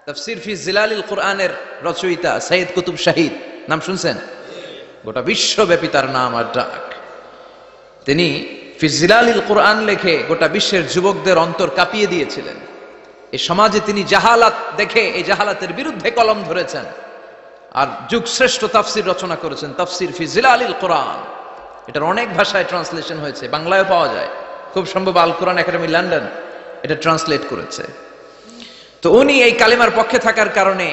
তাফসীর ফি জিলালিল কোরআনের রচয়িতা সাইয়েদ কুতুব শাহিদ, নাম শুনছেন? গোটা বিশ্বব্যাপী তার নাম আর ডাক। তিনি ফি জিলালিল কোরআন লেখে গোটা বিশ্বের যুবকদের অন্তর কাঁপিয়ে দিয়েছিলেন। এই সমাজে তিনি জাহালাত দেখে এই জাহালাতের বিরুদ্ধে কলম ধরেছেন আর যুগশ্রেষ্ঠ তাফসীর রচনা করেছেন, তাফসীর ফি জিলালিল কোরআন। এটার অনেক ভাষায় ট্রান্সলেশন হয়েছে, বাংলায়ও পাওয়া যায়, খুব সম্ভব আল কোরআন একাডেমি লন্ডন এটা ট্রান্সলেট করেছে। তো উনি এই কালিমার পক্ষে থাকার কারণে,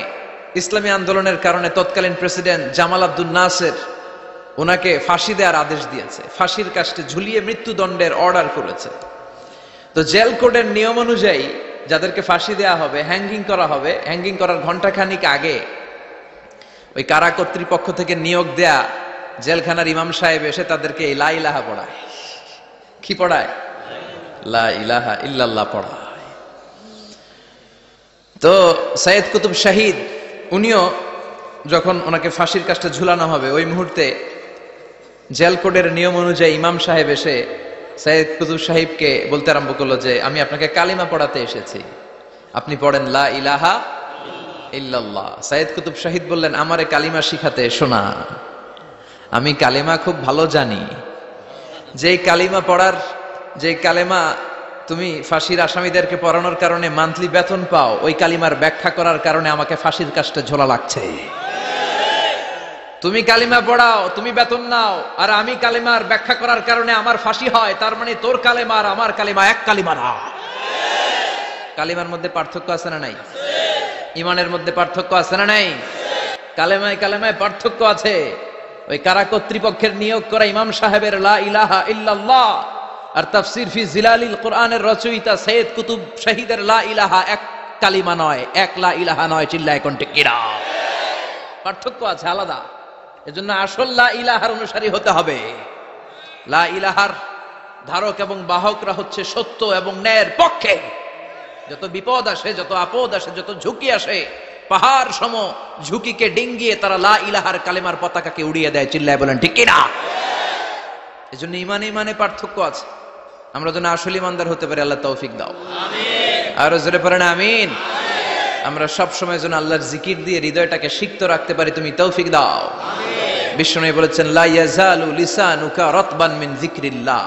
ইসলামী আন্দোলনের কারণে তৎকালীন প্রেসিডেন্ট জামাল আব্দুল নাসের ওনাকে ফাঁসি দেওয়ার আদেশ দিয়েছে, ফাঁসির কাস্টে ঝুলিয়ে মৃত্যুদণ্ডের অর্ডার করেছে। তো জেল কোডের নিয়ম অনুযায়ী যাদেরকে ফাঁসি দেওয়া হবে, হ্যাঙ্গিং করা হবে, হ্যাঙ্গিং করার ঘন্টাখানিক আগে ওই কারা কর্তৃপক্ষ থেকে নিয়োগ দেয়া জেলখানার ইমাম সাহেব এসে তাদেরকে লা ইলাহা পড়ায়। কি পড়ায়? লা ইলাহা ইল্লাল্লাহ পড়ায়। তো সাইয়েদ কুতুব শাহিদ উনিও যখন ওনাকে ফাঁসির কাস্টে ঝুলানো হবে, ওই মুহূর্তে জেল কোডের নিয়ম অনুযায়ী ইমাম সাহেব এসে সাইয়েদ কুতুব সাহেবকে বলতে আরম্ভ করলো যে আমি আপনাকে কালিমা পড়াতে এসেছি, আপনি পড়েন লা ইলাহা ইল্লাল্লাহ। সাইয়েদ কুতুব শাহিদ বললেন, আমারে কালিমা শিখাতে এসো না, আমি কালিমা খুব ভালো জানি। যেই কালিমা পড়ার, যে কালিমা তুমি ফাঁসির আসামিদেরকে পড়ানোর কারণে মান্থলি বেতন পাও, ওই কালিমার ব্যাখ্যা করার কারণে আমাকে ফাঁসির কাস্টে ঝোলা লাগছে। তুমি কালিমা পড়াও, তুমি বেতন নাও, আর আমি কালিমার ব্যাখ্যা করার কারণে আমার ফাঁসি হয়, তার মানে তোর কালিমা আর আমার কালিমা এক কালিমা না। কালিমার মধ্যে পার্থক্য আছে না নাই? ইমানের মধ্যে পার্থক্য আছে না নাই? কালেমায় কালেমায় পার্থক্য আছে। ওই কারা কর্তৃপক্ষের নিয়োগ করা ইমাম সাহেবের লা ইলাহা ইল্লাল্লাহ আর তাফসীর ফি জিলালিল কোরআনের রচয়িতা সাইয়েদ কুতুব শাহিদের লা ইলাহা এক কালিমা নয়, এক লা ইলাহা নয়। চিল্লায় কোন ঠিক কিনা? পার্থক্য আছে, আলাদা। এজন্য আসল লা ইলাহার অনুসারী হতে হবে। লা ইলাহার ধারক এবং বাহকরা হচ্ছে সত্য এবং ন্যায়ের পক্ষে। যত বিপদ আসে, যত আপদ আসে, যত ঝুঁকি আসে, পাহাড় সম ঝুঁকিকে ডিঙ্গিয়ে তারা লা ইলাহার কালেমার পতাকাকে উড়িয়ে দেয়। চিল্লায় বলেন ঠিক কিনা? এজন্য ইমানে ইমানে পার্থক্য আছে। আমরা যেন আসল ইমানদার হতে পারি, আল্লাহ তৌফিক দাও। আমিন। আর জোরে পড়েন আমিন। আমরা সব সময় যেন আল্লাহর জিকির দিয়ে হৃদয়টাকে সিক্ত রাখতে পারি, তুমি তৌফিক দাও। আমিন। বিশ্বনবী বলেছেন, লা ইয়াজালু লিসানুকা রাতবান মিন যিকরিল্লাহ।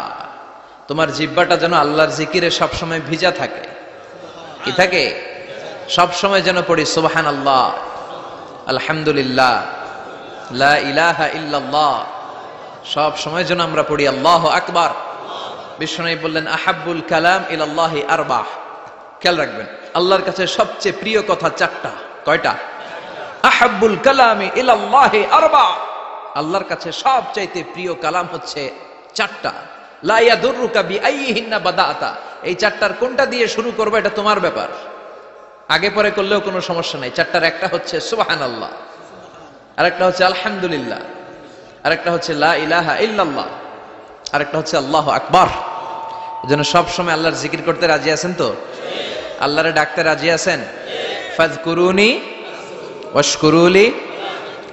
তোমার জিহ্বাটা যেন আল্লাহর জিকিরে সব সময় ভিজা থাকে। কি থাকে? সব সময় যেন পড়ি সুবহানাল্লাহ, আলহামদুলিল্লাহ, লা ইলাহা ইল্লাল্লাহ। সব সময় যেন আমরা পড়ি আল্লাহু আকবার। বিশ্বনবী বললেন, আহাব্বুল কালাম ইলাল্লাহি আরবাহ। খেয়াল রাখবেন, আল্লাহর কাছে সবচেয়ে প্রিয় কথা চারটা। কয়টা? আহাব্বুল কালামি ইলাল্লাহি আরবাহ। আল্লাহর কাছে সবচাইতে প্রিয় কালাম হচ্ছে চারটা। লা ইয়াদুররুকা বিআইয়িহিন্না বাদাতা। এই চারটার কোনটা দিয়ে শুরু করবে এটা তোমার ব্যাপার, আগে পরে করলেও কোনো সমস্যা নাই। চারটার একটা হচ্ছে সুবহানাল্লাহ, আরেকটা হচ্ছে আলহামদুলিল্লাহ, আরেকটা হচ্ছে লা ইলাহা ইল্লাল্লাহ, আরেকটা হচ্ছে আল্লাহু আকবার। এজন্য সব সময় আল্লাহর জিকির করতে রাজি আছেন তো? আল্লাহরে ডাকতে রাজি আছেন? ফাযকুরুনি ওয়াশকুরুলি।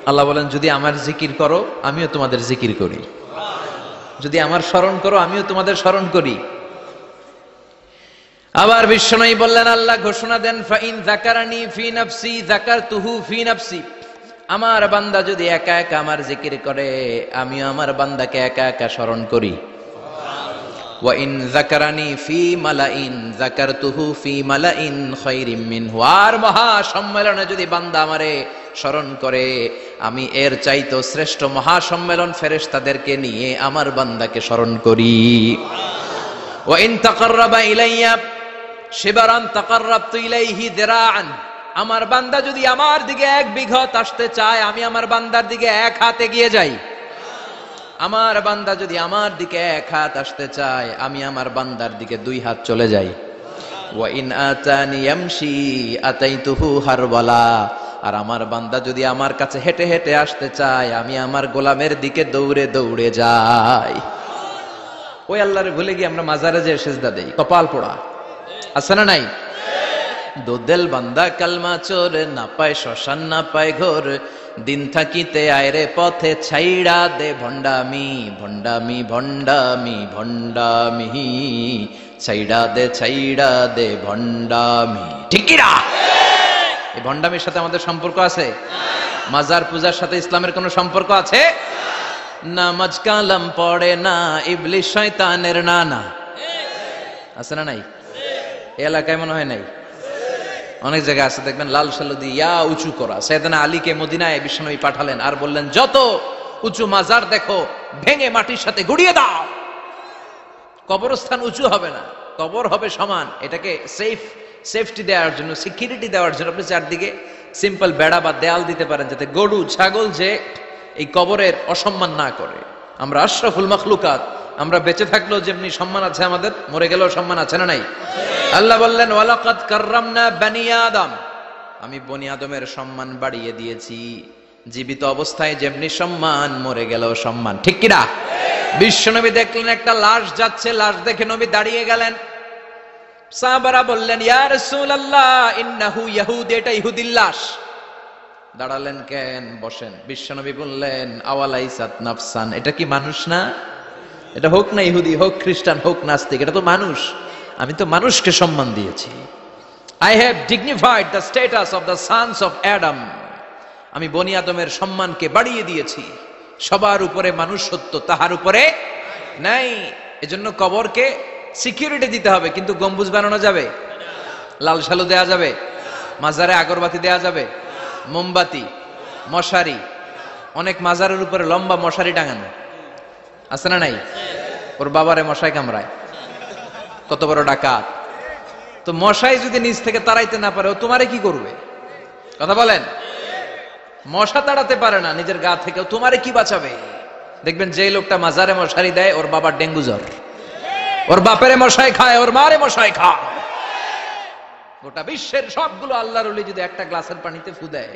আল্লাহ বলেন, যদি আমার জিকির করো আমিও তোমাদের জিকির করি, যদি আমার স্মরণ করো আমিও তোমাদের স্মরণ করি। আবার বিশ্বনবী বললেন, আল্লাহ ঘোষণা দেন, ফাইন যাকারানি ফি নাফসি যাকারতুহু ফি নাফসি। আমার বান্দা যদি একা একা আমার জিকির করে আমিও আমার বান্দাকে একা একা স্মরণ করি। ওয়া ইন যাকারানি ফি মালাইন যাকারতুহু ফি মালাইন খায়রিম মিনহু। আর মহা সম্মেলনে যদি বান্দা আমারে স্মরণ করে আমি এর চাইতে শ্রেষ্ঠ মহা সম্মেলন ফেরেশতাদেরকে নিয়ে আমার বান্দাকে স্মরণ করি। ওয়া ইন তাকাররাবা ইলাইয়া শিবরান তাকাররাবতু ইলাইহি দিরাআন। আমার বান্দা যদি আমার দিকে এক বিঘত আসতে চায় আমি আমার বান্দার দিকে এক হাত এগিয়ে যাই। আমার বান্দা যদি আমার দিকে এক হাত আসতে চায় আমি আমার বান্দার দিকে দুই হাত চলে যাই। ওয়া ইন আতানি ইয়ামশি আতাইতুহু হারওয়ালা। আর আমার বান্দা যদি আমার কাছে হেঁটে হেঁটে আসতে চায় আমি আমার গোলামের দিকে দৌড়ে দৌড়ে যাই। ওই আল্লাহরে ভুলে গিয়ে আমরা মাজারে যে সেজদা দেই, কপাল পোড়া। আছে না নাই? দোদেল বান্দা কালমা চোর, না পায় শ্মশান না পায় ঘোর, দিন থাকিতে আয়রে পথে ছাইড়া দে ভণ্ডামি ভণ্ডামি ভণ্ডামি ভণ্ডামি, ছাইড়া দে ভণ্ডামি। ঠিক কি না? ভণ্ডামির সাথে আমাদের সম্পর্ক আছে? মাজার পূজার সাথে ইসলামের কোনো সম্পর্ক আছে? নামাজ কালাম পড়ে না ইবলিস শয়তানের নানা, আছে না নাই? এই এলাকায় মনে হয় নাই, অনেক জায়গায় আছে দেখবেন লাল সালু দিয়ে ইয়া উঁচু করা। সাইয়েদনা আলীকে মদিনায় বিশ্বনবী পাঠালেন আর বললেন যত উঁচু মাজার দেখো ভেঙে মাটির সাথে গুড়িয়ে দাও। কবরস্থান উঁচু হবে না, কবর হবে সমান। এটাকে সেফটি দেওয়ার জন্য, সিকিউরিটি দেওয়ার জন্য আপনি চারদিকে সিম্পল বেড়া বা দেয়াল দিতে পারেন, যাতে গরু ছাগল যে এই কবরের অসম্মান না করে। আমরা আশরাফুল মাখলুকাত, আমরা বেঁচে থাকলেও যেমনি সম্মান আছে আমাদের, মরে গেলেও সম্মান আছে না নাই? আল্লাহ বললেন ওয়ালাকাদ কাররামনা বানি আদম, আমি বনি আদমের সম্মান বাড়িয়ে দিয়েছি। জীবিত অবস্থায় যেমনি সম্মান, মরে গেলেও সম্মান, ঠিক কিনা? বিশ্বনবী দেখলেন একটা লাশ যাচ্ছে, লাশ দেখে নবী দাঁড়িয়ে গেলেন। সাহাবারা বললেন ইয়া রাসূলুল্লাহ ইন্নাহু ইয়াহুদি, এটা ইহুদির লাশ। দাঁড়ালেন কেন? বসেন। বিশ্বনবী বললেন আওয়ালাইসাত নাফসান, এটা কি মানুষ না? এটা হোক না ইহুদি, হোক খ্রিস্টান, হোক নাস্তিক, এটা তো মানুষ। আমি তো মানুষকে সম্মান দিয়েছি। I have dignified the status of the sons of Adam, আমি বনি আদমের সম্মানকে বাড়িয়ে দিয়েছি। সবার উপরে মানুষ সত্য, তাহার উপরে নাই। এজন্য কবরকে সিকিউরিটি দিতে হবে, কিন্তু গম্বুজ বানানো যাবে? লাল সালু দেয়া যাবে? মাজারে আগরবাতি দেয়া যাবে? মোমবাতি, মশারি, অনেক মাজারের উপরে লম্বা মশারি টাঙানো আছে না নাই? ওর বাবারে মশাই কামড়ায়, কত বড় ডাকাত। তো মশাই যদি নিজ থেকে তাড়াইতে না পারে, ও তোমারে কি করবে? কথা বলেন। মশা তাড়াতে পারে না নিজের গা থেকে, তোমারে কি বাঁচাবে? দেখবেন যে লোকটা মাজারে মশারি দেয়, ওর বাবার ডেঙ্গু জ্বর, ওর বাপেরে মশাই খায়, ওর মারে মশাই খায়। গোটা বিশ্বের সবগুলো আল্লাহর ওলি যদি একটা গ্লাসের পানিতে ফু দেয়,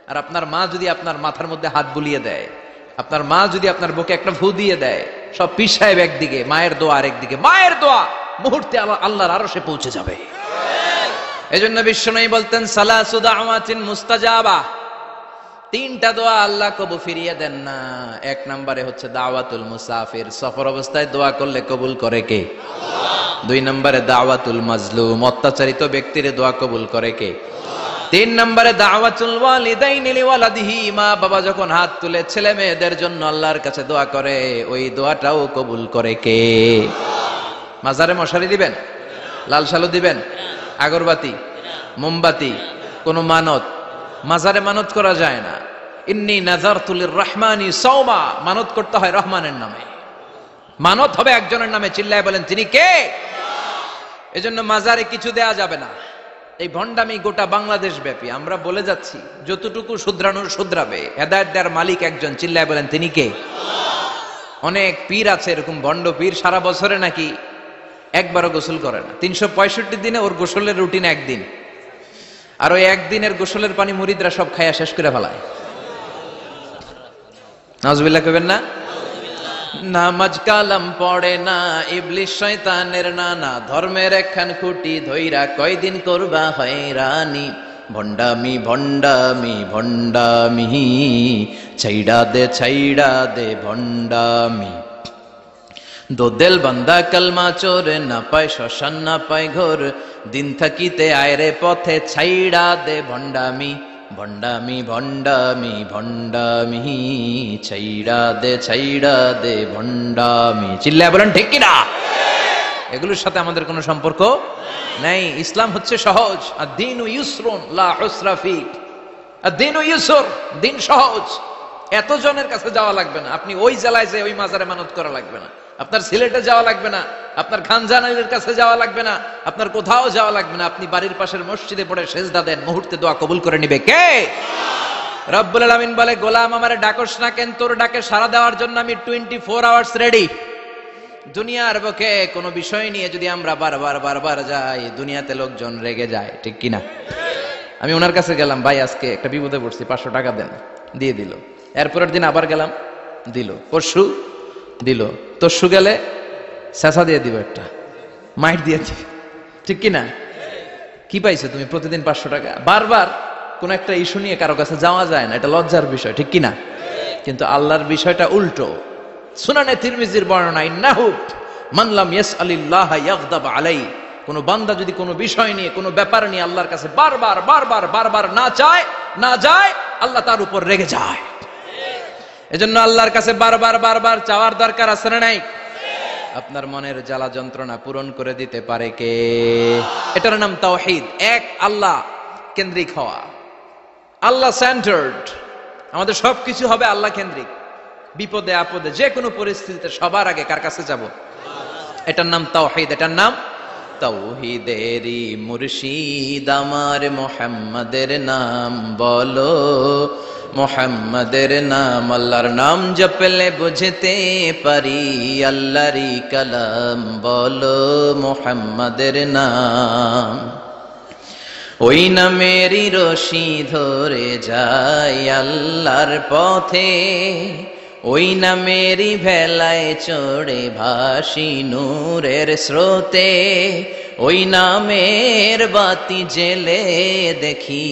আর আপনার মা যদি আপনার মাথার মধ্যে হাত বুলিয়ে দেয়, আপনার মা যদি আপনার বুকে একটা ফু দিয়ে দেয়, সব পীর সাহেব একদিকে, মায়ের দোয়া আরেকদিকে। মায়ের দোয়া মুহূর্তে আল্লাহর আরশে পৌঁছে যাবে। এজন্য বিশ্বনবী বলতেন সালাসু দাওয়াতিন মুস্তাজাবা, তিনটা দোয়া আল্লাহ কবুল ফিরিয়ে দেন না। এক নম্বরে হচ্ছে দাওয়াতুল মুসাফির, সফর অবস্থায় দোয়া করলে কবুল করে কে? আল্লাহ। দুই নম্বরে দাওয়াতুল মাজলুম, অত্যাচারিত ব্যক্তির দোয়া কবুল করে কে? তিন নম্বরে দাওয়াতুল ওয়ালিদাইনি লিওয়ালাদিহি, মা বাবা যখন হাত তুলে ছেলে মেয়েদের জন্য আল্লাহর কাছে দোয়া করে, ওই দোয়াটাও কবুল করে কে? মাজারে মশারি দিবেন? লাল সালু দিবেন? আগরবাতি, মোমবাতি, কোন মানত? মাজারে মানত করা যায় না। ইন্নী নাযারতু লিররহমানি সাওমা, মানত করতে হয় রহমানের নামে। মানত হবে একজনের নামে, চিল্লায় বলেন তিনি কে? এজন্য মাজারে কিছু দেয়া যাবে না। এই ভণ্ডামি গোটা বাংলাদেশ ব্যাপী, আমরা বলে যাচ্ছি যতটুকু শুধরানোর শুধরাবে। হেদায়েত দেওয়ার মালিক একজন, চিল্লায় বলেন তিনি কে? অনেক পীর আছে এরকম ভণ্ড পীর, সারা বছরে নাকি একবারও গোসল করে না। 365 দিনে ওর গোসলের রুটিন একদিন, আর ওই একদিনের গোসলের পানি মুরিদরা সব খায়া শেষ করে ফেলায়। নাউজুবিল্লাহ কইবেন না? নামাজ কালাম পড়ে না ইবলিস শয়তানের নানা, ধর্মের একখান খুঁটি ধইরা কয়দিন করবা হয়রানি। ভণ্ডামি ভণ্ডামি ভণ্ডামি, ছাইড়া দে ভণ্ডামি। দোদেল বান্দা কালমা চোর, না পায় শ্মশান না পায় ঘোর, দিন থাকিতে আয়রে পথে ছাইড়া দে ভণ্ডামি। ভণ্ডামি ভণ্ডামি ভণ্ডামি, ছাইড়া দে ভণ্ডামি। চিল্লায় বলেন ঠিক কিনা? এগুলোর সাথে আমাদের কোনো সম্পর্ক নাই। ইসলাম হচ্ছে সহজ। আদ-দীনু ইউসরুন লা উসরা ফি, আদ-দীনু ইউসর, দিন সহজ। এত জনের কাছে যাওয়া লাগবে না, আপনি ওই জেলায় যে ওই মাজারে মানত করা লাগবে না, আপনার সিলেটে যাওয়া লাগবে না, আপনার খানজানাইলের কাছে যাওয়া লাগবে না, আপনার কোথাও যাওয়া লাগবে না। আপনি বাড়ির পাশের মসজিদে পড়ে সেজদা দেন, মুহূর্তে দোয়া কবুল করে নিবে কে? রব্বুল আলামিন বলে গোলাম আমারে ডাকস না কেন? তোর ডাকে সাড়া দেওয়ার জন্য আমি 24 আওয়ার্স রেডি। দুনিয়ার বুকে কোনো বিষয় নিয়ে যদি আমরা বারবার যাই, দুনিয়াতে লোকজন রেগে যায়, ঠিক কিনা? আমি ওনার কাছে গেলাম, ভাই আজকে একটা বিপদে পড়ছি, 500 টাকা দেন, দিয়ে দিল। এরপরের দিন আবার গেলাম, দিল। পরশু দিল, তরশু গেলে চেঁচা দিয়ে দিব, একটা মাইট দিয়ে দিবে, ঠিক কিনা? কি পাইছো তুমি? প্রতিদিন 500 টাকা। বারবার কোন একটা ইস্যু নিয়ে কারো কাছে যাওয়া যায় না, এটা লজ্জার বিষয়, ঠিক কিনা? কিন্তু আল্লাহর বিষয়টা উল্টো। সুনানে তিরমিজির বর্ণনা, ইন্নাহু মান লাম ইয়াসআলিল্লাহ ইয়াগদাব আলাইহি, কোনো বান্দা যদি কোনো বিষয় নিয়ে কোনো ব্যাপার নিয়ে আল্লাহর কাছে বারবার বারবার বারবার না চায় না যায়, আল্লাহ তার উপর রেগে যায়। এজন্য আল্লাহর কাছে বারবার বারবার চাওয়ার দরকার আছে না নাই? আপনার মনের জ্বালা যন্ত্রণা পূরণ করে দিতে পারে কে? এটার নাম তাওহীদ, এক আল্লাহ কেন্দ্রিক হওয়া, আল্লাহ সেন্টার্ড। আমাদের সবকিছু হবে আল্লাহ কেন্দ্রিক। বিপদে আপদে যে কোনো পরিস্থিতিতে সবার আগে কার কাছে যাব? এটার নাম তাওহীদ, এটার নাম তাওহীদেরই মুর্শিদ আমার মুহাম্মাদের নাম বলো, মুহাম্মাদের নাম। আল্লাহর নাম জপলে বুঝতে পারি আল্লাহরই কালাম বলো, মুহাম্মাদের নাম। ওই নামেরই রশি ধরে যাই আল্লাহর পথে, ওই নামেরই ভেলায় চড়ে ভাসি নূরের স্রোতে, ওই নামের বাতি জেলে দেখি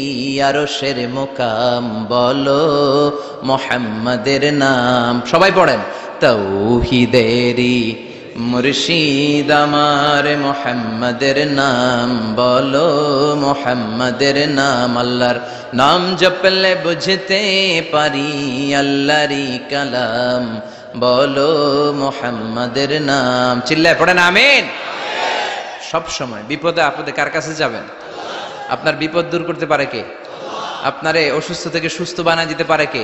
আরশের মুকাম বলো, মুহাম্মাদের নাম। সবাই পড়েন, তাওহীদেরই মুর্শিদ আমার মুহাম্মাদের নাম বলো, মুহাম্মাদের নাম। আল্লাহর নাম জপলে বুঝতে পারি আল্লাহরই কালাম বলো, মুহাম্মাদের নাম। চিল্লায় পড়েন আমিন। সব সময় বিপদে আপদে কার কাছে যাবেন? আপনার বিপদ দূর করতে পারে কে? আপনারে অসুস্থ থেকে সুস্থ বানায় দিতে পারে কে?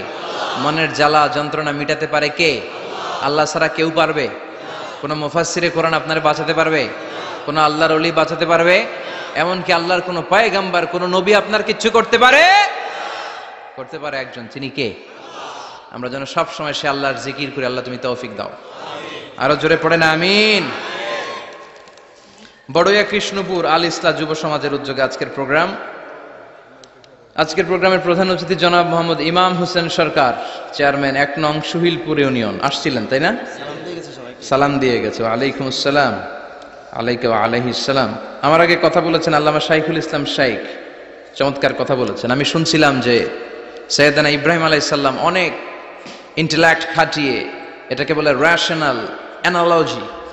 মনের জ্বালা যন্ত্রণা মিটাতে পারে কে? আল্লাহ ছাড়া কেউ পারবে? কোন মুফাসসিরে কোরআন আপনারে বাঁচাতে পারবে? কোন আল্লাহর ওলি বাঁচাতে পারবে? এমনকি আল্লাহর কোন পয়গম্বর কোন নবী আপনার কিচ্ছু করতে পারে? করতে পারে একজন, তিনি কে? আমরা যেন সব সময় সে আল্লাহর জিকির করি। আল্লাহ তুমি তৌফিক দাও। আরো জোরে পড়েন আমিন। বড়ইয়া কৃষ্ণপুর আল ইসলাহ যুব সমাজের উদ্যোগে আজকের প্রোগ্রামের প্রধান অতিথি জনাব মোহাম্মদ ইমাম হোসেন সরকার, চেয়ারম্যান ১ নং সুহিলপুর ইউনিয়ন আসছিলেন, তাই না? সালাম দিয়ে গেছে। ওয়ালাইকুম আসসালাম। আলাইকা ওয়া আলাইহিস সালাম। আমার আগে কথা বলেছেন আল্লামা শাইখুল ইসলাম শাইখ, চমৎকার কথা বলেছেন। আমি শুনছিলাম যে সৈয়দনা ইব্রাহিম আলাইহিস সালাম অনেক ইন্টেলেক্ট খাটিয়ে, এটাকে বলে রেশনাল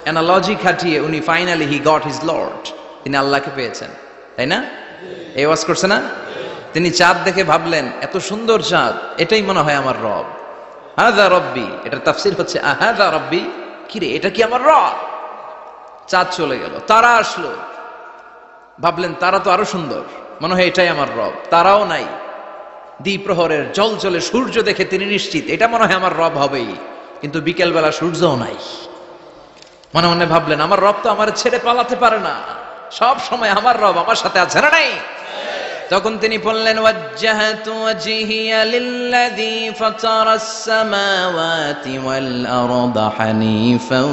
অ্যানালজি খাটিয়ে উনি finally he got his Lord, তিনি আল্লাহকে পেয়েছেন, তাই না? এই ওয়াজ করছে না? তিনি চাঁদ দেখে ভাবলেন এত সুন্দর চাঁদ, এটাই মনে হয় আমার রব। হাযা রব্বি, এটার তাফসীর হচ্ছে হাযা রব্বি, কিরে এটা কি আমার রব? চাঁদ চলে গেল, তারা আসলো, ভাবলেন তারা তো আরো সুন্দর, মনে হয় এটাই আমার রব। তারাও নাই, দ্বিপ্রহরের জলজলে সূর্য দেখে তিনি নিশ্চিত এটা মনে হয় আমার রব হবেই। কিন্তু বিকেল বেলা সূর্যও নাই। মনে মনে ভাবলেন আমার রব তো আমার ছেড়ে পালাতে পারে না, সব সময় আমার রব আমার সাথে আছে না নাই? তখন তিনি বললেন ওয়াজ্জাহাতু ওয়াজহিয়া লিল্লাযী ফাতারাস সামাওয়াতি ওয়াল আরদা হানিফান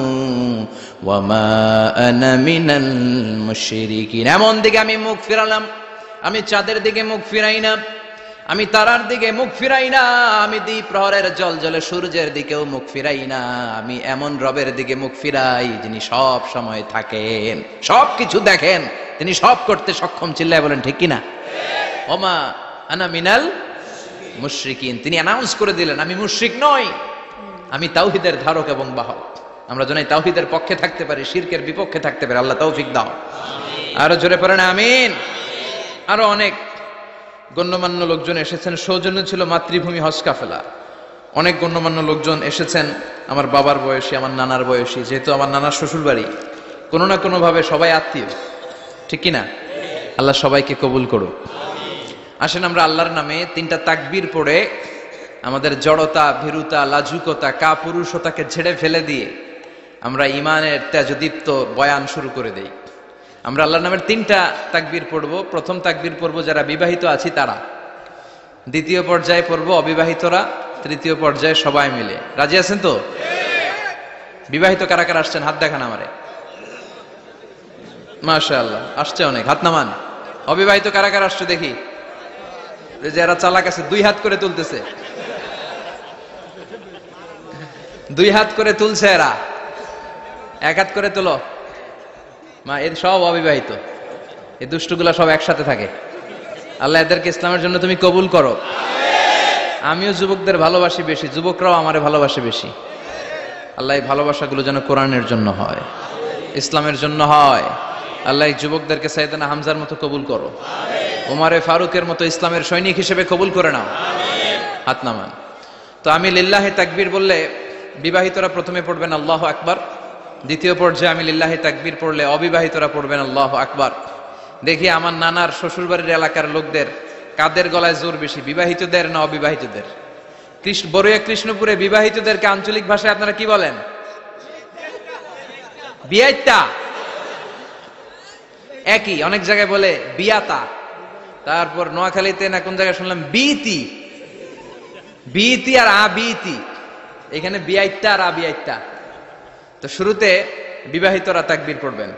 ওয়া মা আনা মিনাল মুশরিকিন। এমন দিকে আমি মুখ ফিরালাম, আমি চাঁদের দিকে মুখ ফিরাই না, আমি তারার দিকে মুখ ফিরাই না, আমি দ্বিপ্রহরের জলজলে সূর্যের দিকেও মুখ ফিরাই না। আমি এমন রবের দিকে মুখ ফিরাই যিনি সব সময় থাকেন, সবকিছু দেখেন, তিনি সব করতে সক্ষম। চিল্লায় বলেন ঠিক কিনা? ওমা আনা মিনাল মুশরিকিন, তিনি অ্যানাউন্স করে দিলেন আমি মুশরিক নই, আমি তাওহীদের ধারক এবং বাহক। আমরা যেন তাওহীদের পক্ষে থাকতে পারি, শিরকের বিপক্ষে থাকতে পারি। আল্লাহ তৌফিক দাও। আরো জোরে পড়েন আমিন। আরো অনেক গণ্যমান্য লোকজন এসেছেন। সৌজন্য ছিল মাতৃভূমি হজ কাফেলা। অনেক গণ্যমান্য লোকজন এসেছেন, আমার বাবার বয়সী, আমার নানার বয়সী, যেহেতু আমার নানার শ্বশুর বাড়ি, কোনো না কোনো ভাবে সবাই আত্মীয়, ঠিক কিনা? আল্লাহ সবাইকে কবুল করুক। আসেন আমরা আল্লাহর নামে 3টা তাকবীর পড়ে আমাদের জড়তা, ভীরুতা, লাজুকতা, কাপুরুষতাকে ঝেড়ে ফেলে দিয়ে আমরা ইমানের তেজদীপ্ত বয়ান শুরু করে দেই। আমরা আল্লাহর নামের 3টা তাকবীর পড়বো। প্রথম তাকবীর পড়বো যারা বিবাহিত আছি তারা, দ্বিতীয় পর্যায়ে পড়বো অবিবাহিতরা, তৃতীয় পর্যায়ে সবাই মিলে। রাজি আছেন তো? বিবাহিত কারা কারা আসছেন হাত দেখান আমারে। মাশাআল্লাহ, আসছে অনেক, হাত নামান। অবিবাহিত কারা কারা আসছে দেখি। যারা চালাক আছে 2 হাত করে তুলতেছে, 2 হাত করে তুলছে এরা, 1 হাত করে তুলো। মা এর সব অবিবাহিত, এই দুষ্টগুলা সব একসাথে থাকে। আল্লাহ এদেরকে ইসলামের জন্য তুমি কবুল করো। আমিও যুবকদের ভালোবাসি বেশি, যুবকরাও আমারে ভালোবাসে বেশি। আল্লাহ এই ভালোবাসাগুলো যেন কোরআনের জন্য হয়, ইসলামের জন্য হয়, আল্লাহ এই যুবকদেরকে সাইয়েদনা হামজার মতো কবুল করো, ওমরে ফারুকের মতো ইসলামের সৈনিক হিসেবে কবুল করে নাও। হাত নামান। তো আমি লিল্লাহি তাকবীর বললে বিবাহিতরা প্রথমে পড়বেন আল্লাহু আকবার, দ্বিতীয় পর্যায়ে আমি লিল্লাহি তাকবীর পড়লে অবিবাহিতরা পড়বেন আল্লাহু আকবার। দেখি আমার নানার শ্বশুরবাড়ির এলাকার লোকদের কাদের গলায় জোর বেশি, বিবাহিতদের না অবিবাহিতদের? বড়ুয়া কৃষ্ণপুরে বিবাহিতদেরকে আঞ্চলিক ভাষায় আপনারা কি বলেন? বিয়াইতা। একই, অনেক জায়গায় বলে বিয়াতা। তারপর নোয়াখালীতে না কোন জায়গায় শুনলাম বিতি, বিতি আর আবিতি, এখানে বিয়াইতা আর আবিয়াইতা। তো শুরুতে বিবাহিতরা তাকবীর পড়বেন,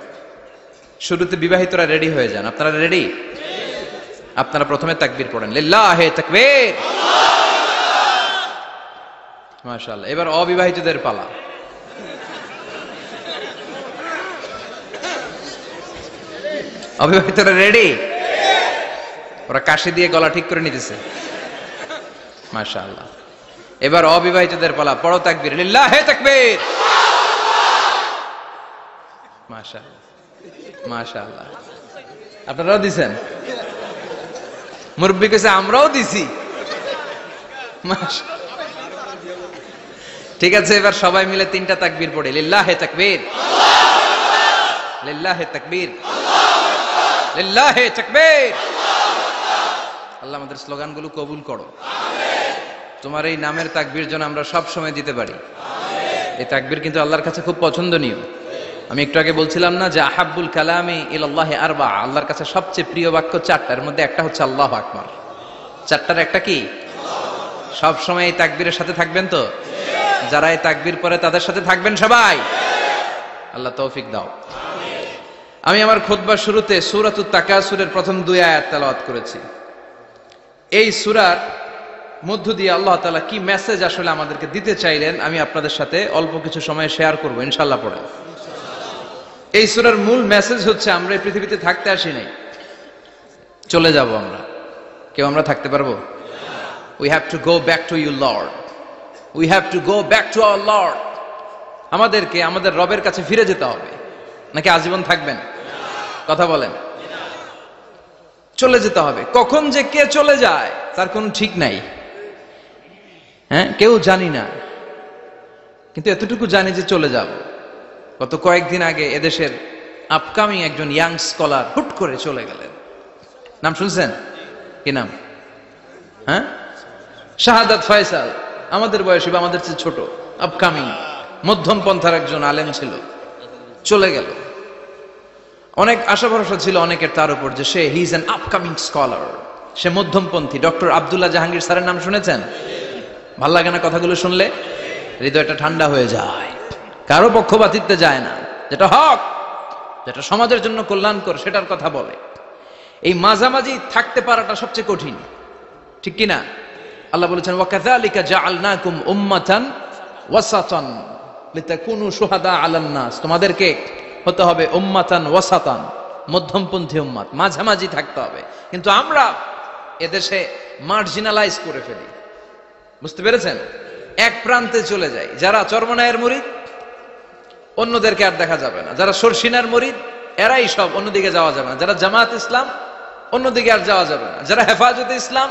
শুরুতে বিবাহিতরা রেডি হয়ে যান। আপনারা রেডি? আপনারা প্রথমে তাকবীর পড়েন, লিল্লাহি তাকবীর, মাশাআল্লাহ। এবার অবিবাহিতদের পালা। অবিবাহিতরা রেডি? ওরা কাশি দিয়ে গলা ঠিক করে নিতেছে, মাশাআল্লাহ। এবার অবিবাহিতদের পালা, পড়ো তাকবীর, লিল্লাহি তাকবীর, মাশাআল্লাহ মাশাআল্লাহ। আপনারাও দিছেন? মুরব্বি কইছে আমরাও দিছি, মাশাআল্লাহ। ঠিক আছে, এবার সবাই মিলে তিনটা তাকবীর পড়ে, লিল্লাহি তাকবীর, লিল্লাহি তাকবীর, লিল্লাহি তাকবীর। আল্লাহ আমাদের স্লোগানগুলো কবুল করো, তোমার এই নামের তাকবীর যেন আমরা সব সময় দিতে পারি। এই তাকবীর কিন্তু আল্লাহর কাছে খুব পছন্দনীয়। আমি একটু আগে বলছিলাম না যে আহাব্বুল কালামি ইলাল্লাহি আরবা, আল্লাহর কাছে সবচেয়ে প্রিয় বাক্য চারটার মধ্যে একটা হচ্ছে আল্লাহু আকবার। চারটার একটা কি? সব সময় এই তাকবীরের সাথে থাকবেন তো? যারা এই তাকবীর পড়ে তাদের সাথে থাকবেন সবাই। আল্লাহ তৌফিক দাও। আমি আমার খুতবার শুরুতে সূরাতুত তাকাসুরের প্রথম 2 আয়াত তেলাওয়াত করেছি। এই সূরার মধ্য দিয়ে আল্লাহ তাআলা কি মেসেজ আসলে আমাদেরকে দিতে চাইলেন আমি আপনাদের সাথে অল্প কিছু সময় শেয়ার করব ইনশাআল্লাহ পড়ে। এই সূরার মূল মেসেজ হচ্ছে আমরা এই পৃথিবীতে থাকতে আসি নাই, চলে যাব আমরা। কেউ আমরা থাকতে পারবো? We have to go back to you Lord, we have to go back to our Lord। আমাদেরকে আমাদের রবের কাছে ফিরে যেতে হবে, নাকি আজীবন থাকবেন? কথা বলেন। চলে যেতে হবে। কখন যে কে চলে যায় তার কোনো ঠিক নাই, হ্যাঁ, কেউ জানি না, কিন্তু এতটুকু জানি যে চলে যাব। গত কয়েকদিন আগে এদেশের আপকামিং একজন ইয়াং স্কলার হুট করে চলে গেলেন। নাম শুনছেন? কি নাম? হ্যাঁ, শাহাদাত ফয়সাল। আমাদের বয়সী বা আমাদের চেয়ে ছোট, আপকামিং মধ্যম পন্থার একজন আলেম ছিল, চলে গেল। অনেক আশা ভরসা ছিল অনেকের তার উপর যে সে he is an upcoming scholar, সে মধ্যমপন্থী। ডক্টর আব্দুল্লাহ জাহাঙ্গীর স্যারের নাম শুনেছেন? ভাল লাগে না কথাগুলো শুনলে? হৃদয়টা ঠান্ডা হয়ে যায়। কারো পক্ষপাতিত্বে যায় না, যেটা হক, যেটা সমাজের জন্য কল্যাণকর সেটার কথা বলে। এই মাঝামাঝি থাকতে পারাটা সবচেয়ে কঠিন, ঠিক কিনা? আল্লাহ বলেছেন ওয়াকাযালিকা জাআলনাকুম উম্মাতান ওয়াসাতান লিতাকুনু শুহাদা আলান নাস। তোমাদেরকে হতে হবে উম্মাতান ওয়াসাতান, মধ্যমপন্থী উম্মাত, মাঝামাঝি থাকতে হবে। কিন্তু আমরা এদেশে মার্জিনালাইজ করে ফেলি, বুঝতে পেরেছেন? এক প্রান্তে চলে যাই। যারা চরমনায়ের মুরিদ অন্যদেরকে আর দেখা যাবে না, যারা সরসিনার মুরিদ এরাই সব, অন্যদিকে যাওয়া যাবে না। যারা জামাত ইসলাম অন্যদিকে আর যাওয়া যাবে না। যারা হেফাজতে ইসলাম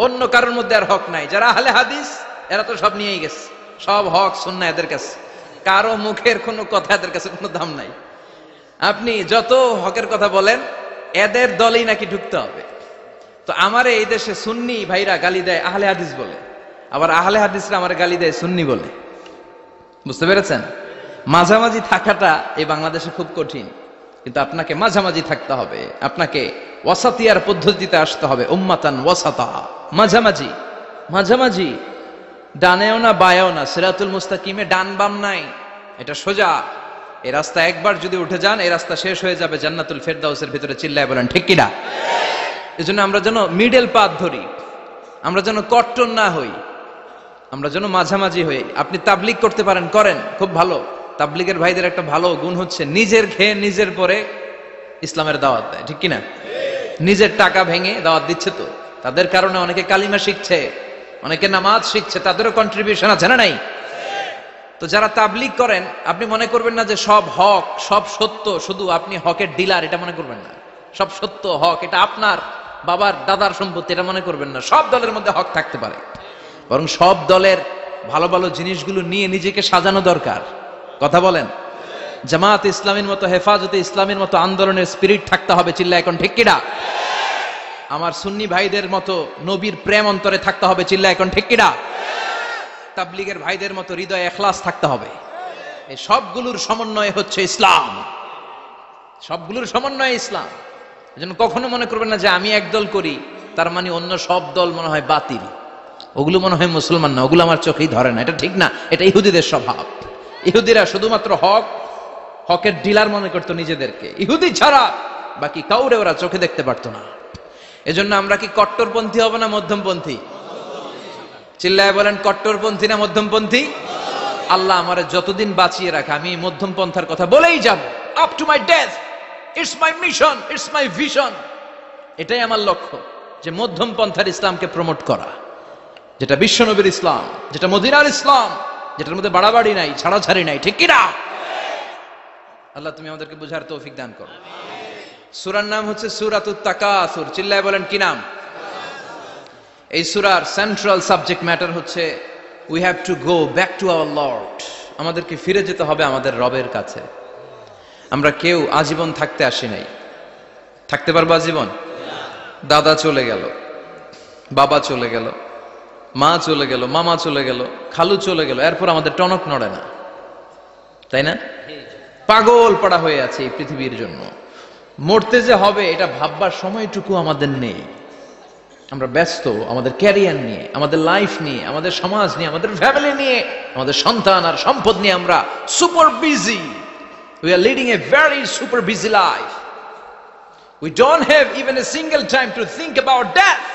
অন্য কারোর মধ্যে আর হক নাই। যারা আহলে হাদিস এরা তো সব নিয়েই গেছে, সব হক সুন্নাহ এদের কাছে, কারো মুখের কোনো কথা এদের কাছে কোনো দাম নাই। আপনি যত হকের কথা বলেন এদের দলেই নাকি ঢুকতে হবে। তো আমার এই দেশে সুন্নি ভাইরা গালি দেয় আহলে হাদিস বলে, আবার আহলে হাদিসরা আমার গালি দেয় সুন্নি বলে। বুঝতে পেরেছেন? মাঝামাঝি থাকাটা এই বাংলাদেশে খুব কঠিন, কিন্তু আপনাকে মাঝামাঝি থাকতে হবে। আপনাকে ওয়াসাতিয়ার পদ্ধতিতে আসতে হবে, উম্মাতান ওয়াসাতা, মাঝামাঝি। মাঝামাঝি, ডানেও না বায়েও না, সিরাতুল মুস্তাকিমে ডান বাম নাই, এটা সোজা। এই রাস্তা একবার যদি উঠে যান এই রাস্তা শেষ হয়ে যাবে জান্নাতুল ফেরদাউসের ভিতরে। চিল্লায় বলেন ঠিক কিনা? এজন্য আমরা যেন মিডল পাথ ধরি, আমরা যেন কট্টর না হই, আমরা যেন মাঝামাঝি হই। আপনি তাবলিগ করতে পারেন, করেন, খুব ভালো। তাবলিগের ভাইদের একটা ভালো গুণ হচ্ছে নিজের খেয়ে নিজের পরে ইসলামের দাওয়াত দেয়, ঠিক কিনা? নিজের টাকা ভেঙে দাওয়াত দিচ্ছে, তো তাদের কারণে অনেকে কালিমা শিখছে, অনেকে নামাজ শিখছে, তাদেরও কন্ট্রিবিউশন আছে না নাই? তো যারা তাবলীগ করেন, আপনি মনে করবেন না যে সব হক, সব সত্য, শুধু আপনি হকের ডিলার, এটা মনে করবেন না। সব সত্য হক এটা আপনার বাবার দাদার সম্পত্তি, এটা মনে করবেন না। সব দলের মধ্যে হক থাকতে পারে, বরং সব দলের ভালো ভালো জিনিসগুলো নিয়ে নিজেকে সাজানো দরকার। কথা বলেন। জামাত ইসলামের মতো, হেফাজতে ইসলামের মতো আন্দোলনের স্পিরিট থাকতে হবে। চিল্লা এখন ঠিক কিনা? আমার সুন্নি ভাইদের মতো নবীর প্রেম অন্তরে থাকতে হবে। চিল্লা এখন ঠিক কিনা? তাবলীগের ভাইদের মতো হৃদয়ে ইখলাস থাকতে হবে। এই সবগুলোর সমন্বয় হচ্ছে ইসলাম, সবগুলোর সমন্বয় ইসলাম। এজন্য কখনো মনে করবেন না যে আমি একদল করি তার মানে অন্য সব দল মনে হয় বাতিল, ওগুলো মনে হয় মুসলমান না, ওগুলো আমার চোখেই ধরে না। এটা ঠিক না, এটা ইহুদিদের স্বভাব। ইহুদিরা শুধুমাত্র হকের ডিলার মনে করতো নিজেদেরকে। ইহুদি ছাড়া বাকি কাউরে ওরা চোখে দেখতে পারতো না। এজন্য আমরা কি কট্টরপন্থী হব না মধ্যমপন্থী? চিল্লায় বলেন, কট্টরপন্থী না মধ্যমপন্থী? আল্লাহ আমারে যতদিন বাঁচিয়ে রাখে আমি মধ্যম পন্থার কথা বলেই যাব, up to my death. It's my mission, it's my vision. এটাই আমার লক্ষ্য, যে মধ্যম পন্থার ইসলামকে প্রমোট করা, যেটা বিশ্বনবীর ইসলাম, যেটা মদিনার ইসলাম, যেটার মধ্যে বাড়াবাড়ি নাই, ছাড়াছাড়ি নাই। ঠিক কিনা? আল্লাহ তুমি আমাদেরকে বুঝার তৌফিক দান করো। সূরার নাম হচ্ছে সূরাতুত তাকাসুর। চিল্লায় বলেন কি নাম? এই সূরার সেন্ট্রাল সাবজেক্ট ম্যাটার হচ্ছে we have to go back to our Lord. আমাদেরকে ফিরে যেতে হবে আমাদের রবের কাছে। আমরা কেউ আজীবন থাকতে আসি নাই। থাকতে পারবো আজীবন? দাদা চলে গেল, বাবা চলে গেল, মা চলে গেল, মামা চলে গেল, খালু চলে গেল, এরপর আমাদের টনক নড়ে না, তাই না? পাগল পড়া হয়ে আছে এই পৃথিবীর জন্য। মরতে যে হবে এটা ভাববার সময়টুকু আমাদের নেই। আমরা ব্যস্ত আমাদের ক্যারিয়ার নিয়ে, আমাদের লাইফ নিয়ে, আমাদের সমাজ নিয়ে, আমাদের ফ্যামিলি নিয়ে, আমাদের সন্তান আর সম্পদ নিয়ে আমরা super busy. We are leading a very super busy life. We don't have even a single time to think about death.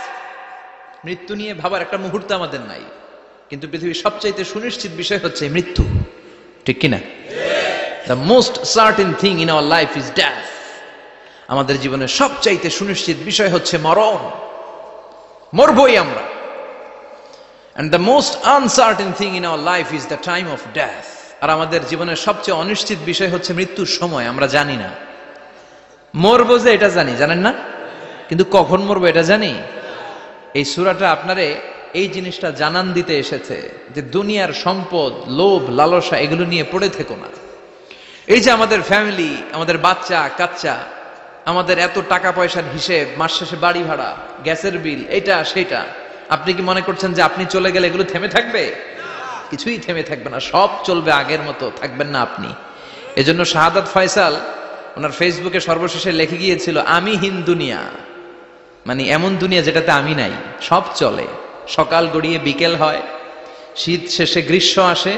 মৃত্যু নিয়ে ভাবার একটা মুহূর্ত আমাদের নাই। কিন্তু পৃথিবীর সবচাইতে সুনিশ্চিত বিষয় হচ্ছে মৃত্যু। ঠিক কিনা? The most certain thing in our life is death. আমাদের জীবনের সবচাইতে সুনিশ্চিত বিষয় হচ্ছে মরণ। মরবই আমরা। And the most uncertain thing in our life is the time of death. আর আমাদের জীবনের সবচেয়ে অনিশ্চিত বিষয় হচ্ছে মৃত্যুর সময়। আমরা জানি না। মরবো যে এটা জানি, জানেন না? কিন্তু কখন মরবো এটা জানি? এই সূরাটা আপনারে এই জিনিসটা জানান দিতে এসেছে যে দুনিয়ার সম্পদ, লোভ, লালসা এগুলো নিয়ে পড়ে থেকো না। এই যে আমাদের ফ্যামিলি, আমাদের বাচ্চা কাচ্চা, আমাদের এত টাকা পয়সার হিসেব, মাস শেষে বাড়ি ভাড়া, গ্যাসের বিল, এটা সেটা, আপনি কি মনে করছেন যে আপনি চলে গেলে এগুলো থেমে থাকবে? কিছুই থেমে থাকবে না, সব চলবে আগের মতো, থাকবেন না আপনি। এজন্য শাহাদাত ফয়সাল ওনার ফেসবুকে সর্বশেষে লিখে গিয়েছিল, আমি হীন দুনিয়া, মানে এমন দুনিয়া যেটাতে আমি নাই। সব চলে, সকাল গড়িয়ে বিকেল হয়, শীত শেষে গ্রীষ্ম আসে,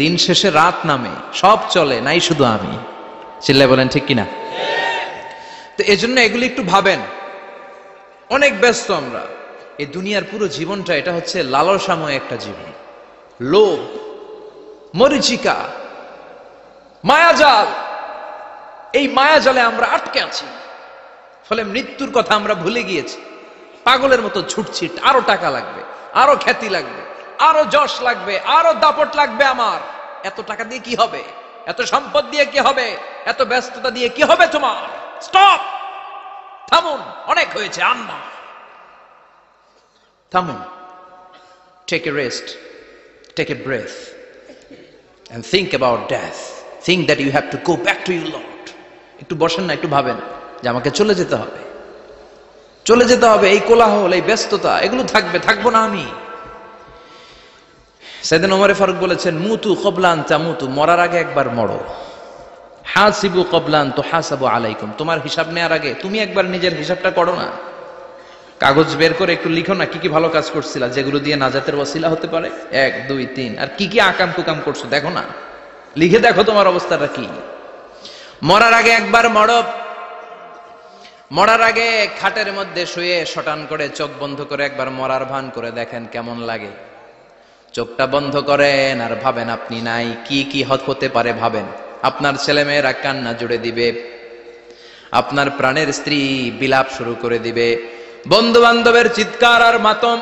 দিন শেষে রাত নামে, সব চলে, নাই শুধু আমি। চিল্লায় বলেন ঠিক কিনা? তো এজন্য এগুলি একটু ভাবেন। অনেক ব্যস্ত আমরা। এই দুনিয়ার পুরো জীবনটা এটা হচ্ছে লালসাময় একটা জীবন। লোভ, মরিচিকা, মায়াজাল, এই মায়াজালে আমরা আটকে আছি। ফলে মৃত্যুর কথা আমরা ভুলে গিয়েছি। পাগলের মতো ছুটছি, আরো টাকা লাগবে, আরো খ্যাতি লাগবে, আরো যশ লাগবে, আরো দাপট লাগবে আমার। এত টাকা দিয়ে কি হবে? এত সম্পদ দিয়ে কি হবে? এত ব্যস্ততা দিয়ে কি হবে তোমার? স্টপ, থামুন, অনেক হয়েছে, আন্না, থামুন। Take a rest, take a breath and think about death. Think that you have to go back to your Lord. একটু বসেন না, একটু ভাবেন যে আমাকে চলে যেতে হবে, চলে যেতে হবে। এই কোলাহল, এই ব্যস্ততা এগুলো থাকবে, থাকবো না আমি। সাইয়েদনা ওমর ফারুক বলেছেন, মুতু ক্বাবলা আন তামুতু, মরার আগে একবার মরো। হাসিবু ক্বাবলা আন তুহাসাবু আলাইকুম, তোমার হিসাব নেওয়ার আগে তুমি একবার নিজের হিসাবটা করো না। কাগজ বের করে একটু লিখো না কি কি ভালো কাজ করছিলা, যেগুলো দিয়ে নাজাতের ওয়াসিলা হতে পারে, 1 2 3, আর কি কি আকাম কুকাম করছো দেখো না, লিখে দেখো তোমার অবস্থাটা কি। মরার আগে একবার মরো। মরার আগে খাটের মধ্যে শুয়ে শটান করে চোখ বন্ধ করে একবার মরার ভান করে দেখেন কেমন লাগে। চোখটা বন্ধ করেন আর ভাবেন আপনি নাই, কি কি হতে পারে ভাবেন। আপনার ছেলেমেয়েরা কান্না জুড়ে দিবে, আপনার প্রাণের স্ত্রী বিলাপ শুরু করে দিবে, বন্ধু বান্ধবের চিৎকার আর মাতম,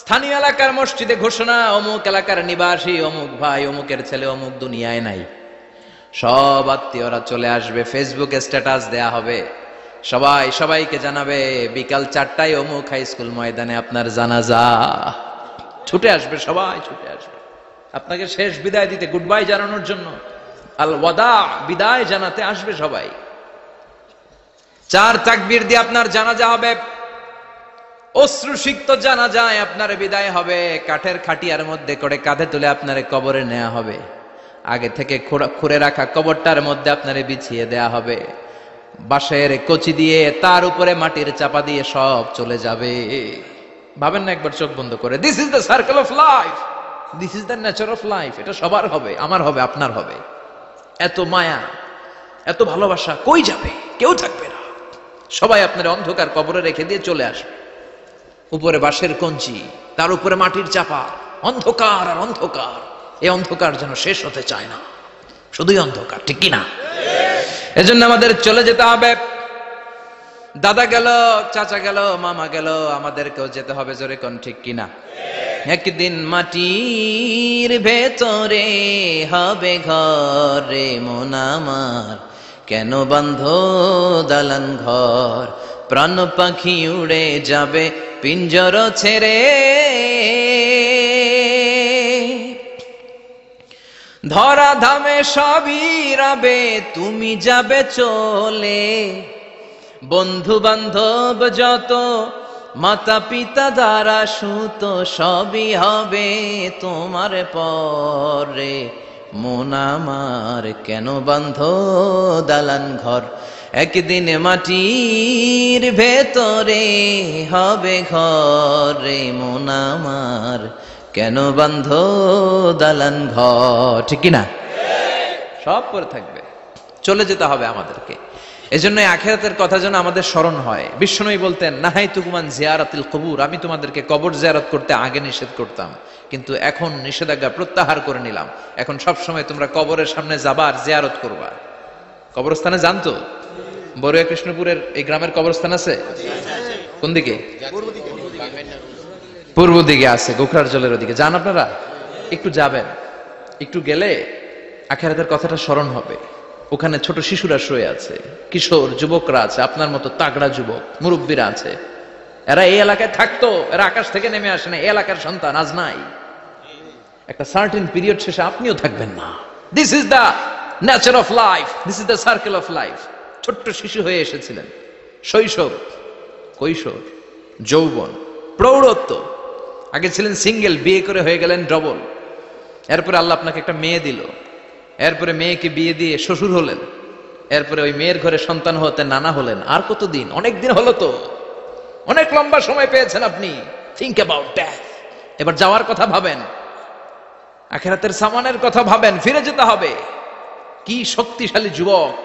স্থানীয় এলাকার মসজিদে ঘোষণা, অমুক এলাকার নিবাসী অমুক ভাই অমুকের ছেলে অমুক দুনিয়ায় নাই। সব আত্মীয়রা চলে আসবে, ফেসবুকে স্ট্যাটাস দেয়া হবে, সবাই সবাইকে জানাবে বিকাল 4টায় অমুক হাই স্কুল ময়দানে আপনার জানাজা। ছুটে আসবে, সবাই ছুটে আসবে আপনাকে শেষ বিদায় দিতে, গুড বাই জানানোর জন্য, আল ওয়াদা, বিদায় জানাতে আসবে সবাই। 4 তাকবীর দিয়ে আপনার জানাজা হবে, অশ্রুসিক্ত জানাজায় আপনার বিদায় হবে। কাঠের খাটিয়ার মধ্যে করে কাঁধে তুলে আপনার কবরে নেওয়া হবে। আগে থেকে খুঁড়ে রাখা কবরটার মধ্যে আপনারে বিছিয়ে দেয়া হবে। বাঁশের কচি দিয়ে তার উপরে মাটির চাপা দিয়ে সব চলে যাবে। ভাবেন না একবার চোখ বন্ধ করে, this is the circle of life, this is the nature of life. এটা সবার হবে, আমার হবে, আপনার হবে। এত মায়া, এত ভালোবাসা কই যাবে? কেউ থাকবে না, সবাই আপনার অন্ধকার কবরে রেখে দিয়ে চলে আসবে। উপরে বাঁশের কঞ্চি, তার উপরে মাটির চাপা, অন্ধকার আর অন্ধকার। এই অন্ধকার যেন শেষ হতে চায় না, শুধুই অন্ধকার, ঠিক কিনা? এজন্য আমাদের চলে যেতে হবে। দাদা গেল, চাচা গেল, মামা গেল, আমাদেরকেও যেতে হবে, জোরে কোন ঠিক কিনা? একদিন মাটির ভেতরে হবে ঘর রে মন আমার, কেন বান্ধ দালান ঘর, প্রাণ পাখি উড়ে যাবে পিঞ্জর ছেড়ে, ধরা ধামে সবই রবে তুমি যাবে চলে, বন্ধু বান্ধব যত মাতা পিতা দ্বারা সুত সবই হবে তোমার পরে, মন আমার কেন বান্ধ দালান ঘর, একদিন মাটির ভেতরে হবে ঘর রে মন আমার, কেন বান্ধ দালান ঘর, ঠিক কিনা? সব পরে থাকবে, চলে যেতে হবে আমাদেরকে। এজন্য আখিরাতের কথা যেন আমাদের স্মরণ হয়। বিশ্বনবী বলতেন, নাহাইতুকুম আন জিয়ারাতিল কবুর, আমি তোমাদেরকে কবর জিয়ারত করতে আগে নিষেধ করতাম, কিন্তু এখন নিষেধাজ্ঞা প্রত্যাহার করে নিলাম। এখন সব সময় তোমরা কবরের সামনে যাবা আর জিয়ারত করবা। কবরস্থানে জানতো বড়ুয়া কৃষ্ণপুরের এই গ্রামের কবরস্থান আছে কোন দিকে? পূর্ব দিকে আছে, গোখরার জলের ওদিকে। যান আপনারা, একটু যাবেন, একটু গেলে আখিরাতের কথাটা স্মরণ হবে। ওখানে ছোট শিশুরা শুয়ে আছে, কিশোর যুবকরা আছে, আপনার মতো তাগড়া যুবক মুরব্বীরা আছে। এরা এই এলাকায় থাকতো, এরা আকাশ থেকে নেমে আসে না, এই এলাকার সন্তান, আজ নাই। একটা সার্টেন পিরিয়ড শেষে আপনিও থাকবেন না। This is the nature of life, this is the circle of life. ছোট্ট শিশু হয়ে এসেছিলেন, শৈশব, কৈশোর, যৌবন, প্রৌঢ়ত্ব। আগে ছিলেন সিঙ্গেল, বিয়ে করে হয়ে গেলেন ডবল। এরপরে আল্লাহ আপনাকে একটা মেয়ে দিল, এরপরে মেয়েকে বিয়ে দিয়ে শ্বশুর হলেন, এরপরে ওই মেয়ের ঘরে সন্তান হতে নানা হলেন। আর কতদিন? অনেক দিন হলো তো, অনেক লম্বা সময় পেয়েছেন আপনি। Think about death. এবার যাওয়ার কথা ভাবেন, আখিরাতের সামানের কথা ভাবেন, ফিরে যেতে হবে। কি শক্তিশালী যুবক,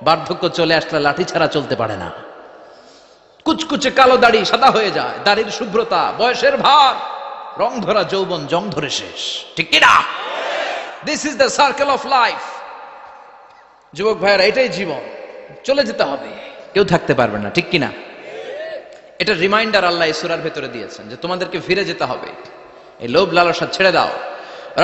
বার্ধক্য চলে আসলে লাঠি ছাড়া চলতে পারে না। কুচকুচে কালো দাড়ি সাদা হয়ে যায়, দাড়ির শুভ্রতা, বয়সের ভার, রং ধরা যৌবন জং ধরে শেষ, ঠিক কিনা? This is the circle of life. যুবক ভাইয়েরা, এটাই জীবন, চলে যেতে হবে, কেউ থাকতে পারবে না, ঠিক কিনা? এটা রিমাইন্ডার আল্লাহ এই সূরার ভেতরে দিয়েছেন যে তোমাদেরকে ফিরে যেতে হবে। এই লোভ লালসা ছেড়ে দাও।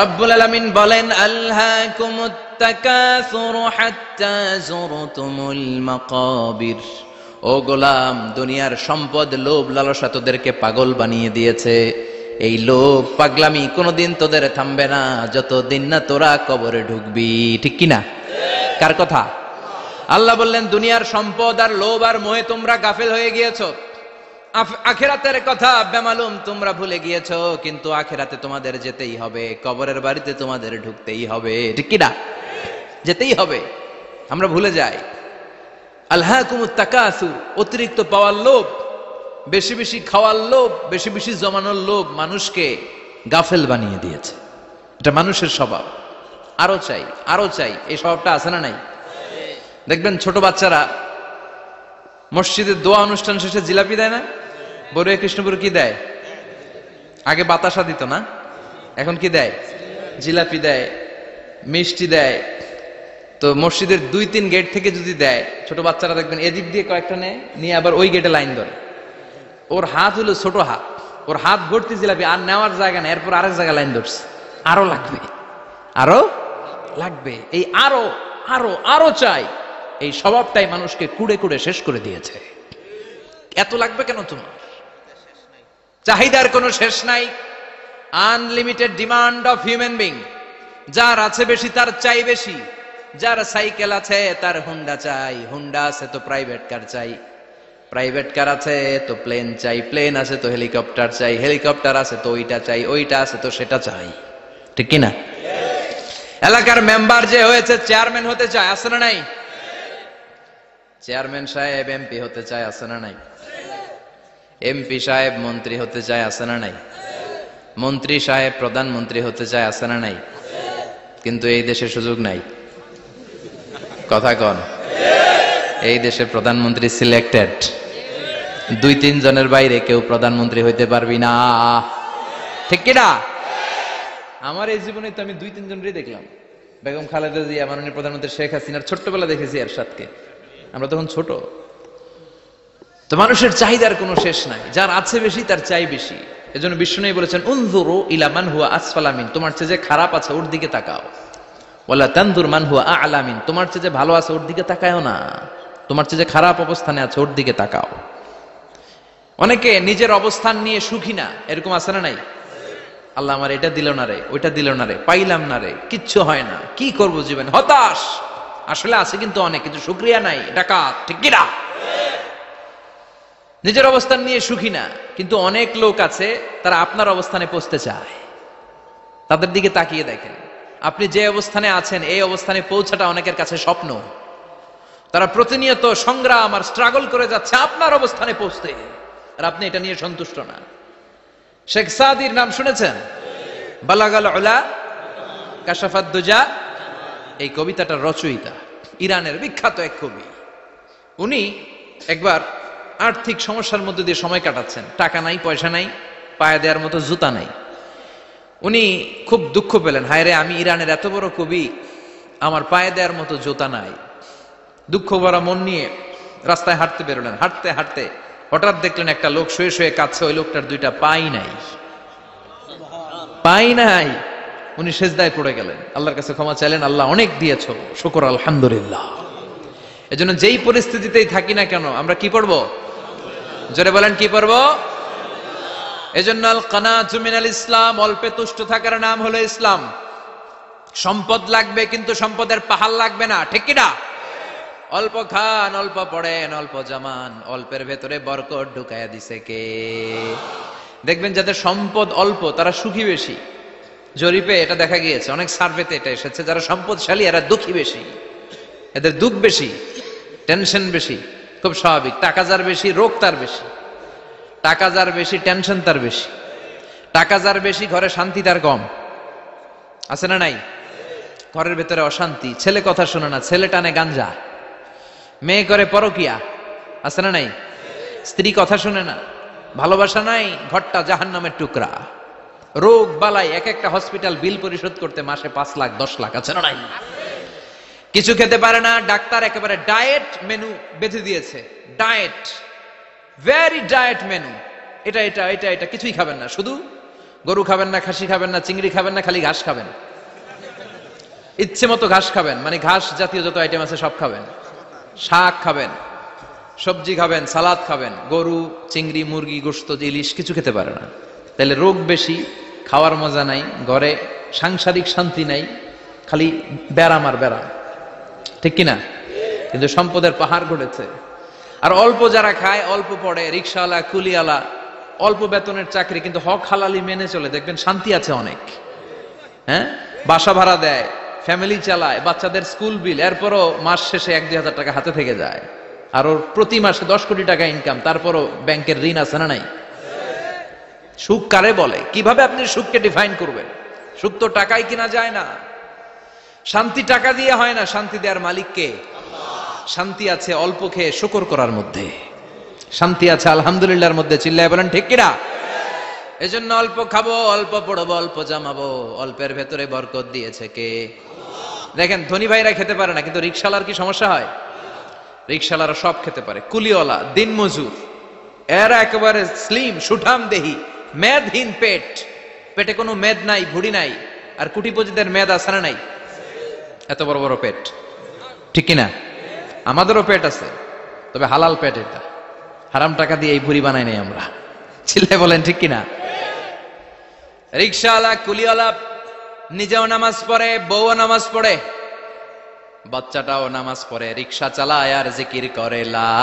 রব্বুল আলামিন বলেন, আলহাকুমুত তাকাসুর হাত্তা যুরতুমুল মাকাবির। ও গোলাম, দুনিয়ার সম্পদ, লোভ লালসা তোদেরকে পাগল বানিয়ে দিয়েছে। এই লোভ পাগলামি কোনোদিন তোদের থামবে না যতদিন না তোরা কবরে ঢুকবি, ঠিক কিনা? কার কথা? আল্লাহ বললেন, দুনিয়ার সম্পদ আর লোভ আর মোহে তোমরা গাফেল হয়ে গিয়েছো। আখিরাতের কথা বেমালুম তোমরা ভুলে গিয়েছো। কিন্তু আখিরাতে তোমাদের যেতেই হবে, কবরের বাড়িতে তোমাদের ঢুকতেই হবে, ঠিক কিনা? যেতেই হবে। আমরা ভুলে যাই। আলহাকুমুত তাকাসুর, অতিরিক্ত পাওয়ার লোভ, বেশি বেশি খাওয়ার লোভ, বেশি বেশি জমানোর লোভ মানুষকে গাফেল বানিয়ে দিয়েছে। এটা মানুষের স্বভাব। আরো চাই, আরো চাই, এই স্বভাবটা আছে না নাই? দেখবেন ছোট বাচ্চারা মসজিদের দোয়া অনুষ্ঠান শেষে জিলাপি দেয় না? বড়ুয়া কৃষ্ণপুর কি দেয়? আগে বাতাসা দিত না, এখন কি দেয়? জিলাপি দেয়, মিষ্টি দেয়। তো মসজিদের 2-3 গেট থেকে যদি দেয়, ছোট বাচ্চারা দেখবেন এদিক দিয়ে কয়েকটা নিয়ে আবার ওই গেটে লাইন ধরে। ওর হাত হলো ছোট হাত, ওর হাত ভর্তি জিলাপি, আর নেওয়ার জায়গা নেই, এরপর আরেক জায়গায় লাইন ধরছে, আরো লাগবে, আরো লাগবে, এই আরো আরো আরো চাই, এই স্বভাবটাই মানুষকে কুড়ে কুড়ে শেষ করে দিয়েছে। এত লাগবে কেন তোমার? চাহিদার কোনো শেষ নাই। Unlimited demand of human being. যার আছে বেশি তার চাই বেশি। যার সাইকেল আছে তার হুন্ডা চাই, হুন্ডা আছে তো প্রাইভেট কার চাই, প্রাইভেট কার আছে তো প্লেন চাই, প্লেন আছে তো হেলিকপ্টার চাই, হেলিকপ্টার আছে তো ওইটা চাই, ওইটা আছে তো সেটা চাই, ঠিক কিনা? এলাকার মেম্বার যে হয়েছে চেয়ারম্যান হতে চায়, আছে না নাই? চেয়ারম্যান সাহেব এমপি হতে চায়, আছে না নাই? এমপি সাহেব মন্ত্রী হতে চায়, আছে না নাই? মন্ত্রী সাহেব প্রধানমন্ত্রী হতে চায়, আছে না নাই? কিন্তু এই দেশে সুযোগ নাই। কথা কন, এই দেশের প্রধানমন্ত্রী সিলেক্টেড। 2-3 জনের বাইরে কেউ প্রধানমন্ত্রী হইতে পারবি না, ঠিক কিনা? আমার এই জীবনে তো আমি 2-3 জনেরই দেখলাম। বেগম খালেদা জিয়া, মাননীয় প্রধানমন্ত্রী শেখ হাসিনার ছোট্টবেলা দেখেছি এরশাদকে, আমরা তখন ছোট। তো মানুষের চাহিদার কোনো শেষ নাই, যার আছে বেশি তার চাই বেশি। এজন্য বিষ্ণু বলেছেন, উনজুরু ইলা মান হুয়া আসফালা মিন, তোমার চেয়ে যে খারাপ আছে ওর দিকে তাকাও। ওয়ালা তানজুর মান হুয়া আ'লা মিন, তোমার চেয়ে যে ভালো আছে ওর দিকে তাকায়ও না, তোমার চেয়ে যে খারাপ অবস্থানে আছে ওর দিকে তাকাও। অনেকে নিজের অবস্থান নিয়ে সুখী না, এরকম আছে না নাই? আল্লাহ আমার এটা দিল না রে, ওইটা দিল না রে, পাইলাম না রে, কিচ্ছু হয় না, কি করব জীবন, হতাশ। আসলে আছে কিন্তু অনেক, কিন্তু শুকরিয়া নাই, ডাকাত, ঠিক কি না? নিজের অবস্থান নিয়ে সুখী না, কিন্তু অনেক লোক আছে তারা আপনার অবস্থানে পৌঁছতে চায়। তাদের দিকে তাকিয়ে দেখেন, আপনি যে অবস্থানে আছেন এই অবস্থানে পৌঁছাটা অনেকের কাছে স্বপ্ন। তারা প্রতিনিয়ত সংগ্রাম আর স্ট্রাগল করে যাচ্ছে আপনার অবস্থানে পৌঁছতে, আর আপনি এটা নিয়ে সন্তুষ্ট না। শেখ সাদির নাম শুনেছেন? বালাগাল উলা কাশাফাত দুজা, এই কবিতাটার রচয়িতা ইরানের বিখ্যাত এক কবি। উনি একবার আর্থিক সমস্যার মধ্যে দিয়ে সময় কাটাচ্ছেন, টাকা নাই, পয়সা নাই, পায়ে দেওয়ার মতো জুতা নাই। উনি খুব দুঃখ পেলেন, হায় রে, আমি ইরানের এত বড় কবি, আমার পায়ে দেওয়ার মতো জুতা নাই। দুঃখ ভরা মন নিয়ে রাস্তায় হাঁটতে বেরোলেন। হাঁটতে হাঁটতে হঠাৎ দেখলেন একটা লোক শুয়ে শুয়ে কাঁদছে, ওই লোকটার 2টা পাই নাই, পাই নাই। উনি সেজদায় পড়ে গেলেন, আল্লাহর কাছে ক্ষমা চাইলেন, আল্লাহ অনেক দিয়েছ, শুকর আলহামদুলিল্লাহ। এজন্য যেই পরিস্থিতিতেই থাকি না কেন আমরা কি পড়বো? জোরে বলেন, কি পড়বো? এজন্য আল কানাতু মিনাল ইসলাম, অল্পে তুষ্ট থাকার নাম হলো ইসলাম। সম্পদ লাগবে কিন্তু সম্পদের পাহাড় লাগবে না, ঠিক কি না? অল্প খান, অল্প পড়েন, অল্প জামান, অল্পের ভেতরে বরকত ঢুকায়া দিছে কে? দেখবেন যাদের সম্পদ অল্প তারা সুখী বেশি। জরিপে এটা দেখা গিয়েছে, অনেক সার্ভেতে এটা এসেছে, যারা সম্পদশালী এরা দুঃখী বেশি, এদের দুঃখ বেশি, টেনশন বেশি। খুব স্বাভাবিক, টাকা যার বেশি রোগ তার বেশি, টাকা যার বেশি টেনশন তার বেশি, টাকা যার বেশি ঘরে শান্তি তার কম, আছে না নাই? ঘরের ভেতরে অশান্তি, ছেলে কথা শোনে না, ছেলে টানে গাঞ্জা, মেয়ে করে পরকিয়া, আছে না নাই? স্ত্রী কথা শুনে না, ভালোবাসা নাই, ঘরটা জাহান্নামের টুকরা। রোগ বালাই, এক একটা হসপিটাল বিল পরিশোধ করতে মাসে 5 লাখ 10 লাখ, আছে না নাই? কিছু খেতে পারে না, ডাক্তার একেবারে ডায়েট মেনু বেঁধে দিয়েছে, ডায়েট, ভেরি ডায়েট মেনু, এটা এটা এটা এটা কিছুই খাবেন না, শুধু গরু খাবেন না, খাসি খাবেন না, চিংড়ি খাবেন না, খালি ঘাস খাবেন, ইচ্ছে মতো ঘাস খাবেন, মানে ঘাস জাতীয় যত আইটেম আছে সব খাবেন, শাক খাবেন, সবজি খাবেন, সালাদ খাবেন, গরু, চিংড়ি, মুরগি, গোশত, ইলিশ কিছু খেতে পারে না। তাহলে রোগ বেশি, খাওয়ার মজা নাই, ঘরে সাংসারিক শান্তি নাই, খালি ব্যারাম আর ব্যারাম, ঠিক কিনা? কিন্তু সম্পদের পাহাড় গড়েছে। আর অল্প যারা খায়, অল্প পড়ে, রিক্সাওয়ালা, কুলিওয়ালা, অল্প বেতনের চাকরি, কিন্তু হক হালালি মেনে চলে, দেখবেন শান্তি আছে অনেক। হ্যাঁ, বাসা ভাড়া দেয়, ফ্যামিলি চালায়, বাচ্চাদের স্কুল বিল, এরপরও মাস শেষে 1-2 হাজার টাকা হাতে থেকে যায়। আর ওর প্রতি মাসে 10 কোটি টাকা ইনকাম, তারপরও ব্যাংকের ঋণ আছে না নাই? সুখ কারে বলে? কিভাবে আপনি সুখকে ডিফাইন করবেন? সুখ তো টাকায় কিনা যায় না, শান্তি টাকা দিয়ে হয় না, শান্তি দেওয়ার মালিক কে? শান্তি আছে অল্প খেয়ে শুকর করার মধ্যে, শান্তি আছে আলহামদুলিল্লাহর মধ্যে, চিল্লায় বলেন ঠিক কিনা? এজন্য অল্প খাবো, অল্প পড়বো, অল্প জামাবো, অল্পের ভেতরে বরকত দিয়েছে কে? দেখেন ধনী ভাইরা খেতে পারে না, কিন্তু রিক্সাওয়ালার কি সমস্যা হয়? রিক্সাওয়ালারা সব খেতে পারে, কুলিওয়ালা, দিনমজুর, এরা একেবারে স্লিম সুঠাম দেহি, মেদহীন পেট, পেটে কোনো মেদ নাই, ভুড়ি নাই, আর কুটিপতিদের মেদ আছে না নাই? এত বড় বড় পেট, ঠিক কিনা? আমাদেরও পেট আছে, তবে হালাল পেট, এটা হারাম টাকা দিয়ে এই ভুড়ি বানাই নাই আমরা। চিল্লায় বলেন ঠিক কিনা? রিকশাওয়ালা, কুলিওয়ালা নিজেও নামাজ পড়ে, বউও নামাজ পড়ে, বাচ্চাটাও নামাজ পড়ে, রিকশা চালায় আর জিকির করে লা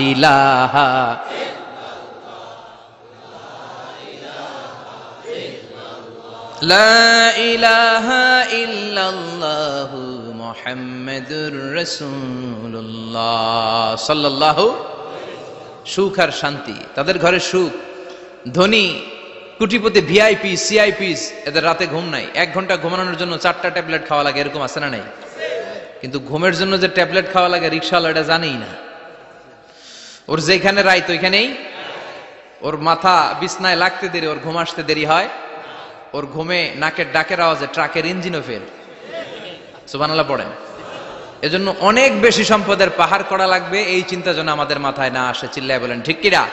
ইলাহা লা ইলাহা ইল্লাল্লাহু মুহাম্মাদুর রাসূলুল্লাহ সাল্লাল্লাহু। সুখ আর শান্তি, তাদের ঘরে সুখ। ধনী কুটিপতি ভিআইপি সিআইপি এদের রাতে ঘুম নাই, 1 ঘন্টা ঘুমানোর জন্য 4টা ট্যাবলেট খাওয়া লাগে, এরকম আছে না নাই? কিন্তু ঘুমের জন্য যে ট্যাবলেট খাওয়া লাগে রিকশাওয়ালা এটা জানেই না। ওর যেখানে রাইত ওইখানেই, ওর মাথা বিছনায় লাগতে দেরি, ওর ঘুম আসতে দেরি হয়, ওর ঘুমে নাকের ডাকের আওয়াজে ট্রাকের ইঞ্জিনও ফেল। সুবহানাল্লাহ পড়েন। এজন্য অনেক বেশি সম্পদের পাহাড় করা লাগবে, এই চিন্তা যেন আমাদের মাথায় না আসে। চিল্লায় বলেন ঠিক কিনা?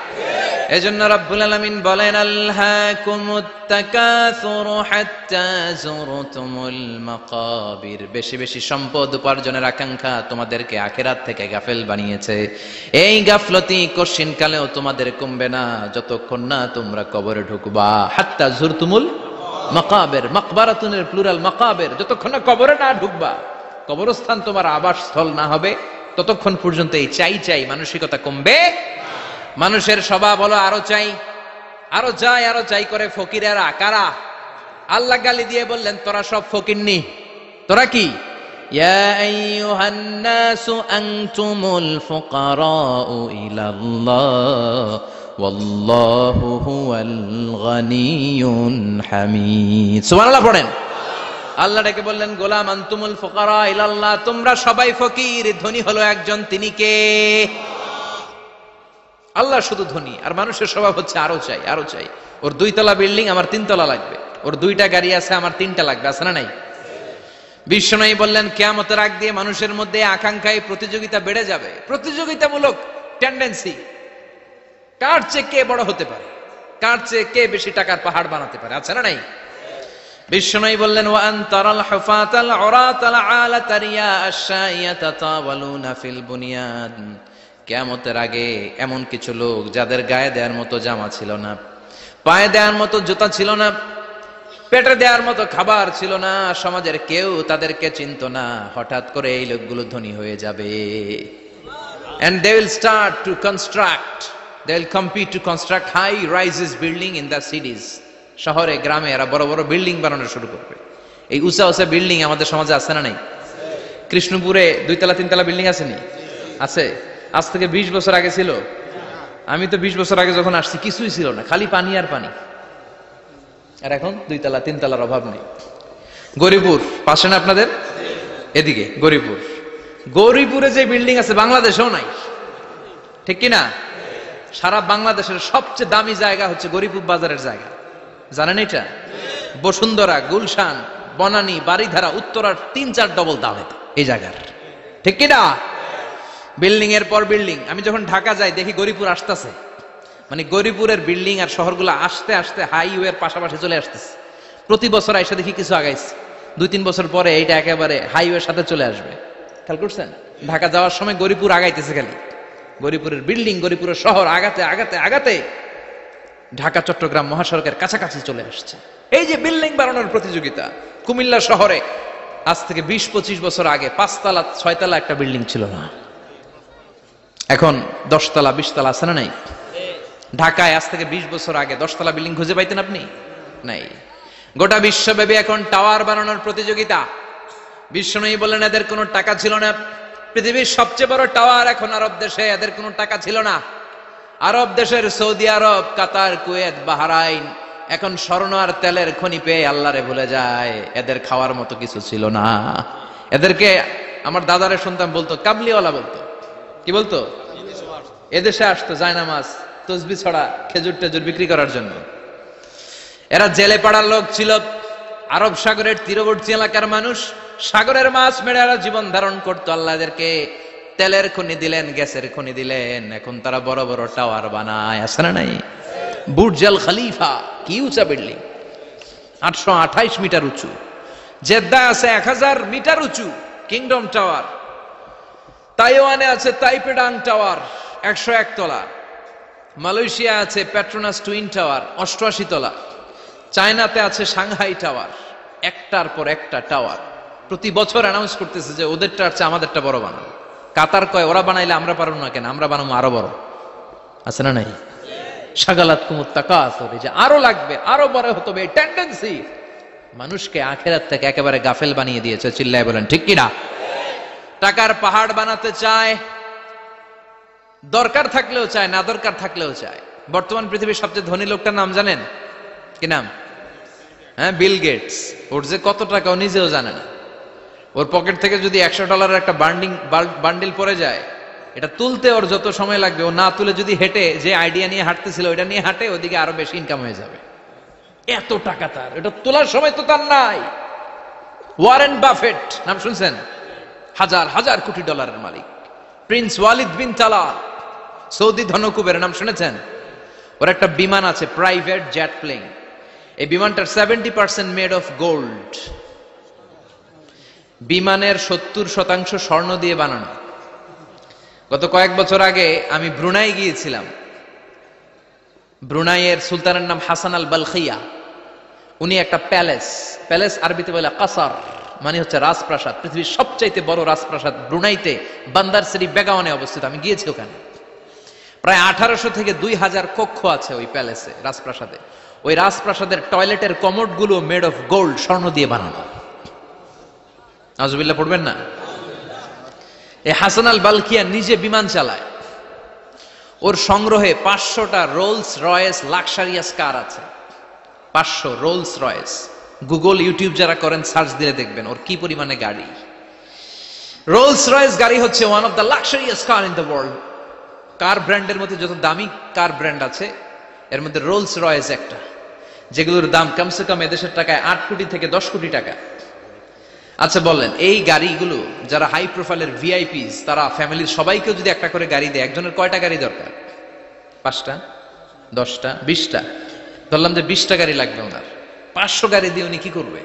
এজন্য রব্বুল আলামিন বলেন আলহাকুমুত তাকাসুরু হাত্তা যুরতুমুল মাকাবির। বেশি বেশি সম্পদ উপার্জনের আকাঙ্ক্ষা তোমাদেরকে আখিরাত থেকে গাফেল বানিয়েছে। এই গাফলতি কশিনকালেও তোমাদের কমবে না যতক্ষণ না তোমরা কবরে ঢুকবা। হাত্তা যুরতুমুল মাকাবির, মাকবারাতুনের প্লুরাল মাকাবির, যতক্ষণ না কবরে না ঢুকবা, কবরস্থান তোমার আবাসস্থল না হবে, ততক্ষণ পর্যন্ত এই চাই চাই মানসিকতা কমবে। মানুষের স্বভাব হলো আরো চাই, আরো চাই, আরো চাই করে ফকিরেরা। কারা? আল্লাহ গালি দিয়ে বললেন তোরা সব ফকিরনি। তোরা কি? ইয়া আইয়ুহান নাসু আনতুমুল ফুকারাউ ইলাল্লাহ ওয়াল্লাহু হুয়াল গানিয়ুল হামিদ। সুবহানাল্লাহ পড়েন। আল্লাহ ডেকে বললেন গোলাম আনতুমুল ফুকারা ইলাল্লাহ, তোমরা সবাই ফকির, ধনী হলো একজন, তিনি কে? আল্লাহ শুধু ধনী, আর মানুষের স্বভাব হচ্ছে আরো চাই, আরো চাই। ওর 2 তলা বিল্ডিং, আমার 3 তলা লাগবে। ওর 2টা গাড়ি আছে, আমার 3টা লাগবে। আছে না নাই? বিশ্বনবী বললেন কিয়ামতের আগ দিয়ে মানুষের মধ্যে আকাঙ্ক্ষায় প্রতিযোগিতা বেড়ে যাবে, প্রতিযোগিতামূলক টেন্ডেন্সি। কার চেয়ে কে বড় হতে পারে, কার চেয়ে কে বেশি টাকার পাহাড় বানাতে পারে। আছে না নাই? বিশ্বনবী বললেন ওয়া আনতারাল হুফাতাল উরাতাল আলাতা রিয়া আশ-শাইয়াতা তাওয়ালুনা ফিল বুনিয়ান। কিয়ামতের আগে এমন কিছু লোক যাদের গায়ে দেওয়ার মতো জামা ছিল না, পায়ে দেওয়ার মতো জুতা ছিল না, পেটে দেওয়ার মতো খাবার ছিল না, সমাজের কেউ তাদেরকে চিনত না। হঠাৎ করে এই লোকগুলো ধনী হয়ে যাবে। And they will start to construct, they will compete to construct high rises building in the cities. শহরে গ্রামে এরা বড় বড় বিল্ডিং বানানো শুরু করবে। এই উঁচা উঁচা বিল্ডিং আমাদের সমাজে আছে না নাই? কৃষ্ণপুরে 2 তলা 3 তলা বিল্ডিং আছে নি? আছে। আজ থেকে 20 বছর আগে ছিল? আমি তো 20 বছর আগে যখন আসছি কিছুই ছিল না, খালি পানি আর পানি। আর এখন 2 তলা 3 তলার অভাব নেই। গরিপুর পাশে না আপনাদের? এদিকে গরিপুর, গরিপুরে যে বিল্ডিং আছে বাংলাদেশেও নাই, ঠিক কিনা? সারা বাংলাদেশের সবচেয়ে দামি জায়গা হচ্ছে গরিপুর বাজারের জায়গা। জানেন এটা? বসুন্ধরা, গুলশান, বনানী, বাড়িধারা, উত্তরার 3-4 ডবল দাম এই জায়গার, ঠিক কিনা? বিল্ডিং এর পর বিল্ডিং। আমি যখন ঢাকা যাই দেখি গরিপুর আসতেছে, মানে গরিপুরের বিল্ডিং আর শহরগুলো আস্তে আস্তে হাইওয়ের পাশাপাশি চলে আসতেছে। প্রতি বছর এসে দেখি কিছু আগাইছে, 2-3 বছর পরে এইটা একেবারে হাইওয়ের সাথে চলে আসবে। খেয়াল করছেন? ঢাকা যাওয়ার সময় গরিপুর আগাইতেছে, খালি গরিপুরের বিল্ডিং, গরিপুরের শহর আগাতে আগাতে আগাতে ঢাকা চট্টগ্রাম মহাসড়কের কাছাকাছি চলে আসছে। এই যে বিল্ডিং বানানোর প্রতিযোগিতা। কুমিল্লা শহরে আজ থেকে 20-25 বছর আগে 5 তলা 6 তলা একটা বিল্ডিং ছিল না, এখন 10 তলা 20 তলা। আছে না নাই? ঢাকায় আজ থেকে 20 বছর আগে 10 তলা বিল্ডিং খুঁজে পাইতেন আপনি? নাই। গোটা বিশ্বব্যাপী এখন টাওয়ার বানানোর প্রতিযোগিতা। বিশ্বনবী বললেন এদের কোনো টাকা ছিল না। পৃথিবীর সবচেয়ে বড় টাওয়ার এখন আরব দেশে, এদের কোনো টাকা ছিল না। আরব দেশের সৌদি আরব, কাতার, কুয়েত, বাহরাইন এখন স্বর্ণ আর তেলের খনি পেয়ে আল্লাহরে ভুলে যায়। এদের খাওয়ার মতো কিছু ছিল না। এদেরকে আমার দাদারে শুনতাম বলতো কাবলিওয়ালা বলতো। কি বলতো? এদেশে আসতো জায়নামাজ, তসবি ছড়া, খেজুর টেজুর বিক্রি করার জন্য। এরা জেলে পাড়ার লোক ছিল। আরব সাগরের তীরবর্তী এলাকার মানুষ, সাগরের মাছ মেরে এরা জীবন ধারণ করতো। আল্লাহ এদেরকে তেলের খনি দিলেন, গ্যাসের খনি দিলেন, এখন তারা বড় বড় টাওয়ার বানায়। আছে না নাই? বুর্জ আল খলিফা, কি উঁচা বিল্ডিং, 828 মিটার উঁচু। জেদ্দা আছে 1000 মিটার উঁচু কিংডম টাওয়ার। তাইওয়ানে আছে তাইপেডাং টাওয়ার 101 তলা। মালয়েশিয়া আছে পেট্রোনাস টুইন টাওয়ার 88 তলা। চায়নাতে আছে সাংহাই টাওয়ার, একটার পর একটা টাওয়ার। প্রতি বছর অ্যানাউন্স করতেছে যে ওদেরটা আছে আমাদেরটা বড় বানাবো। কাতার কয় ওরা বানাইলে আমরা পারবো না কেন, আমরা বানাবো আরো বড়। আছে না নাই? শাগালাত কুমুত তাকাসুর, যে আরো লাগবে, আরো বড় হতে হবে, এই টেন্ডেন্সি মানুষকে আখিরাত থেকে একেবারে গাফেল বানিয়ে দিয়েছে। চিল্লায় বলেন ঠিক কিনা? টাকার পাহাড় বানাতে চায়, দরকার থাকলেও চায়, না দরকার থাকলেও চায়। বর্তমান পৃথিবীর সবচেয়ে ধনী লোকটার নাম জানেন? কি নাম? হ্যাঁ, বিল গেটস। ওর যে কত টাকা ও নিজেও জানে না। ওর পকেট থেকে যদি $100 একটা বান্ডিল পড়ে যায়, এটা তুলতে ওর যত সময় লাগবে, ও না তুলে যদি হেঁটে যে আইডিয়া নিয়ে হাঁটতেছিল ওইটা নিয়ে হাঁটে, ওদিকে আরো বেশি ইনকাম হয়ে যাবে। এত টাকা তার, এটা তোলার সময় তো তার নাই। ওয়ারেন বাফেট নাম শুনছেন? হাজার হাজার কোটি ডলারের মালিক। Prince Walid bin Talal, Saudi ধনকুবের নাম শুনেছেন? ওর একটা বিমান আছে, প্রাইভেট জেট প্লেন। এই বিমানটার 70% মেড অফ গোল্ড। বিমানের 70% স্বর্ণ দিয়ে বানানো। গত কয়েক বছর আগে আমি ব্রুনাই গিয়েছিলাম। ব্রুনাইয়ের সুলতানের নাম হাসান আল বালখিয়া। উনি একটা প্যালেস আরবিতে বলে কাসার, মানে হচ্ছে রাজপ্রাসাদ। পৃথিবীর সবচাইতে বড় রাজপ্রাসাদ ব্রুনাইতে বান্দার সেরি বেগাওয়ানে অবস্থিত। আমি গিয়েছি ওখানে। প্রায় 1800 থেকে 2000 কক্ষ আছে ওই প্যালেসে, রাজপ্রাসাদে। ওই রাজপ্রাসাদের টয়লেটের কমোড গুলো মেড অফ গোল্ড, স্বর্ণ দিয়ে বানানো। আউযুবিল্লাহ পড়বেন না? এই হাসান আল বালখিয়া নিজে বিমান চালায়। ওর সংগ্রহে 500টা রোলস রয়েস লাক্সারিয়াস কার আছে। 500 রোলস রয়েস। গুগল ইউটিউব যারা করেন সার্চ দিলে দেখবেন ওর কি পরিমাণে গাড়ি। রোলস রয়েস গাড়ি হচ্ছে one of the luxurious car in the world. Car ব্র্যান্ডের মধ্যে যত দামি কার ব্র্যান্ড আছে এর মধ্যে রোলস রয়েস একটা, যেগুলোর দাম কমসে কম এদেশের টাকায় 8 কোটি থেকে 10 কোটি টাকা। আচ্ছা বলেন, এই গাড়িগুলো যারা হাই প্রোফাইলের ভিআইপিস, তারা ফ্যামিলির সবাইকেও যদি একটা করে গাড়ি দেয়, একজনের কয়টা গাড়ি দরকার? 5টা, 10টা, 20টা। ধরলাম যে 20টা গাড়ি লাগবে ওনার। 500 গাড়ি দিয়ে উনি কি করবে?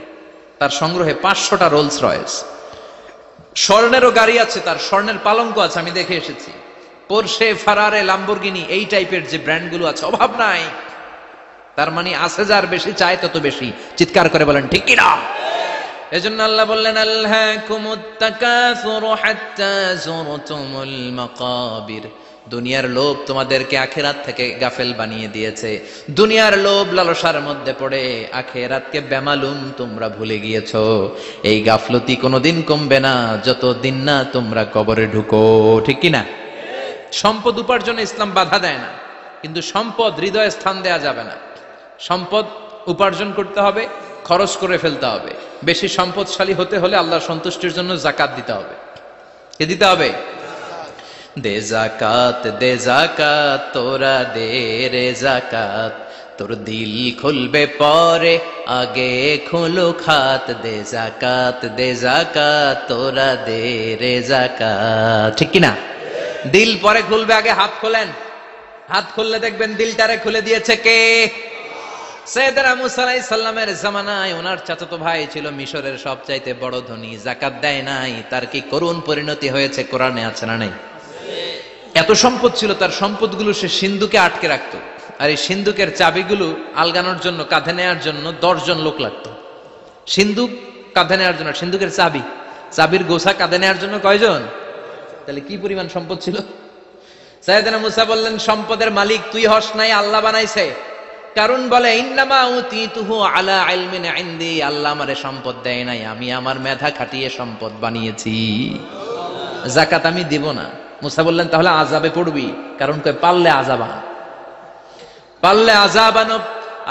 তার সংগ্রহে 500টা রোলস রয়েস। স্বর্ণেরও গাড়ি আছে তার, স্বর্ণের পালঙ্ক আছে, আমি দেখে এসেছি। পোরশে, ফারারে, লাম্বরগিনি, এই টাইপের যে ব্র্যান্ডগুলো আছে, অভাব নাই। তার মানে আছে, যার বেশি চায় তত বেশি। চিৎকার করে বলেন ঠিক কিনা? এজন্য আল্লাহ বললেন আলহাকুমুত তাকাসুরু হাত্তা যুরতুমুল মাকাবির। দুনিয়ার লোভ তোমাদেরকে আখিরাত থেকে গাফেল বানিয়ে দিয়েছে। দুনিয়ার লোভ লালসার মধ্যে পড়ে আখিরাতকে বেমালুম তোমরা ভুলে গিয়েছো। এই গাফলতি কোনোদিন কমবে না যতদিন না তোমরা কবরে ঢুকো। ঠিক কিনা? সম্পদ উপার্জনে ইসলাম বাধা দেয় না, কিন্তু সম্পদ হৃদয়ে স্থান দেয়া যাবে না। সম্পদ উপার্জন করতে হবে, খরচ করে ফেলতে হবে। বেশি সম্পদশালী হতে হলে আল্লাহর সন্তুষ্টির জন্য যাকাত দিতে হবে। কি দিতে হবে? দে জাকাত তোরা দে রে জাকাত, তোর দিল খুলবে পরে আগে খুলো খাত। দে জাকাত তোরা দে রে জাকাত। ঠিক কিনা? দিল পরে খুলবে, আগে হাত খোলেন। হাত খুললে দেখবেন দিলটারে খুলে দিয়েছে কে? সাইয়েদনা মুসা আলাইহিস সালামের জামানায় ওনার চাচাতো ভাই ছিল মিশরের সবচাইতে বড় ধনী, যাকাত দেয় নাই। তার কি করুণ পরিণতি হয়েছে কোরআনে আছে না নাই? এত সম্পদ ছিল, তার সম্পদগুলো সে সিন্ধুকে আটকে রাখতো। আর এই সিন্ধুকের চাবিগুলো আলগানোর জন্য, কাঁধে নেওয়ার জন্য 10 জন লোক লাগতো। সিন্ধুক কাঁধে নেওয়ার জন্য, সিন্ধুকের চাবির গোছা কাঁধে নেওয়ার জন্য কয়জন? তাহলে কি পরিমাণ সম্পদ ছিল? সাইয়েদনা মুসা বললেন, সম্পদের মালিক তুই হস নাই, আল্লাহ বানাইছে। কারণ বলে ইন্নামা উতিতুহু আলা ইলমিন ইনদি, আল্লাহ আমারে সম্পদ দেয় নাই, আমি আমার মেধা খাটিয়ে সম্পদ বানিয়েছি। যাকাত আমি দিব না। মুসা বললেন তাহলে আযাবে পড়বি, কারণ কই পারলে আযাব আনো।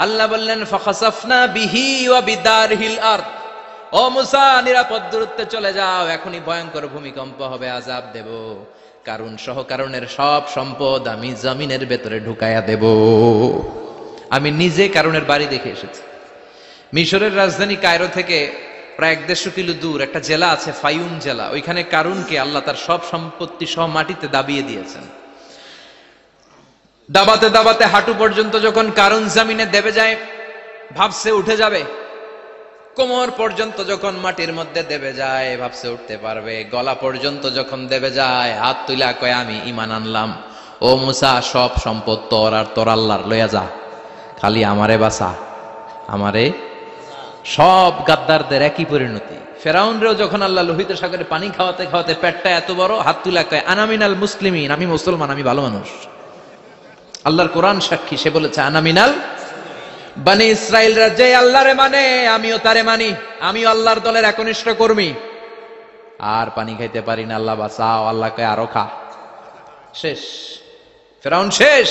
আল্লাহ বললেন ফাখাসাফনা বিহি ওয়া বিদারহিল আরদ, ও মুসা নিরাপদ দূরত্বে চলে যাও, এখনই ভয়ঙ্কর ভূমিকম্প হবে, আযাব দেব। কারণ সহ কারণের সব সম্পদ আমি জমিনের ভেতরে ঢুকায়া দেব। আমি নিজে কারণের বাড়ি দেখে এসেছি। মিশরের রাজধানী কায়রো থেকে প্রায় 150 কিলো দূর একটা জেলা আছে, ফায়ুম জেলা। ওইখানে কারুনকে আল্লাহ তার সব সম্পত্তি সহ মাটিতে দাবিয়ে দিয়েছেন। দাবাতে দাবাতে হাঁটু পর্যন্ত যখন কারুন জমিনে দেবে যায়, ভাবছে উঠে যাবে। কোমর পর্যন্ত যখন মাটির মধ্যে দেবে যায়, ভাবছে উঠতে পারবে। গলা পর্যন্ত যখন দেবে যায়, হাত তুলা কয় আমি ঈমান আনলাম। ও মুসা, সব সম্পদ তোর আর তোর আল্লাহর, লইয়া যা, খালি আমারে বাঁচা, আমারে। সব গাদ্দারদের একই পরিণতি। ফেরাউনরেও যখন আল্লাহ লোহিত সাগরে পানি খাওয়াতে খাওয়াতে পেটটা এত বড়, হাত তুলা কয় আনামিনাল মুসলিমিন, আমি মুসলমান, আমি ভালো মানুষ। আল্লাহর কোরআন সাক্ষী, সে বলেছে আনামিনাল বনি ইসরাইলরা যে আল্লাহরে মানে, আমিও তারে মানি, আমিও আল্লাহর দলের একনিষ্ঠ কর্মী। আর পানি খাইতে পারি না, আল্লাহ বাঁচাও। আল্লাহ কয় আরো খা। শেষ, ফেরাউন শেষ,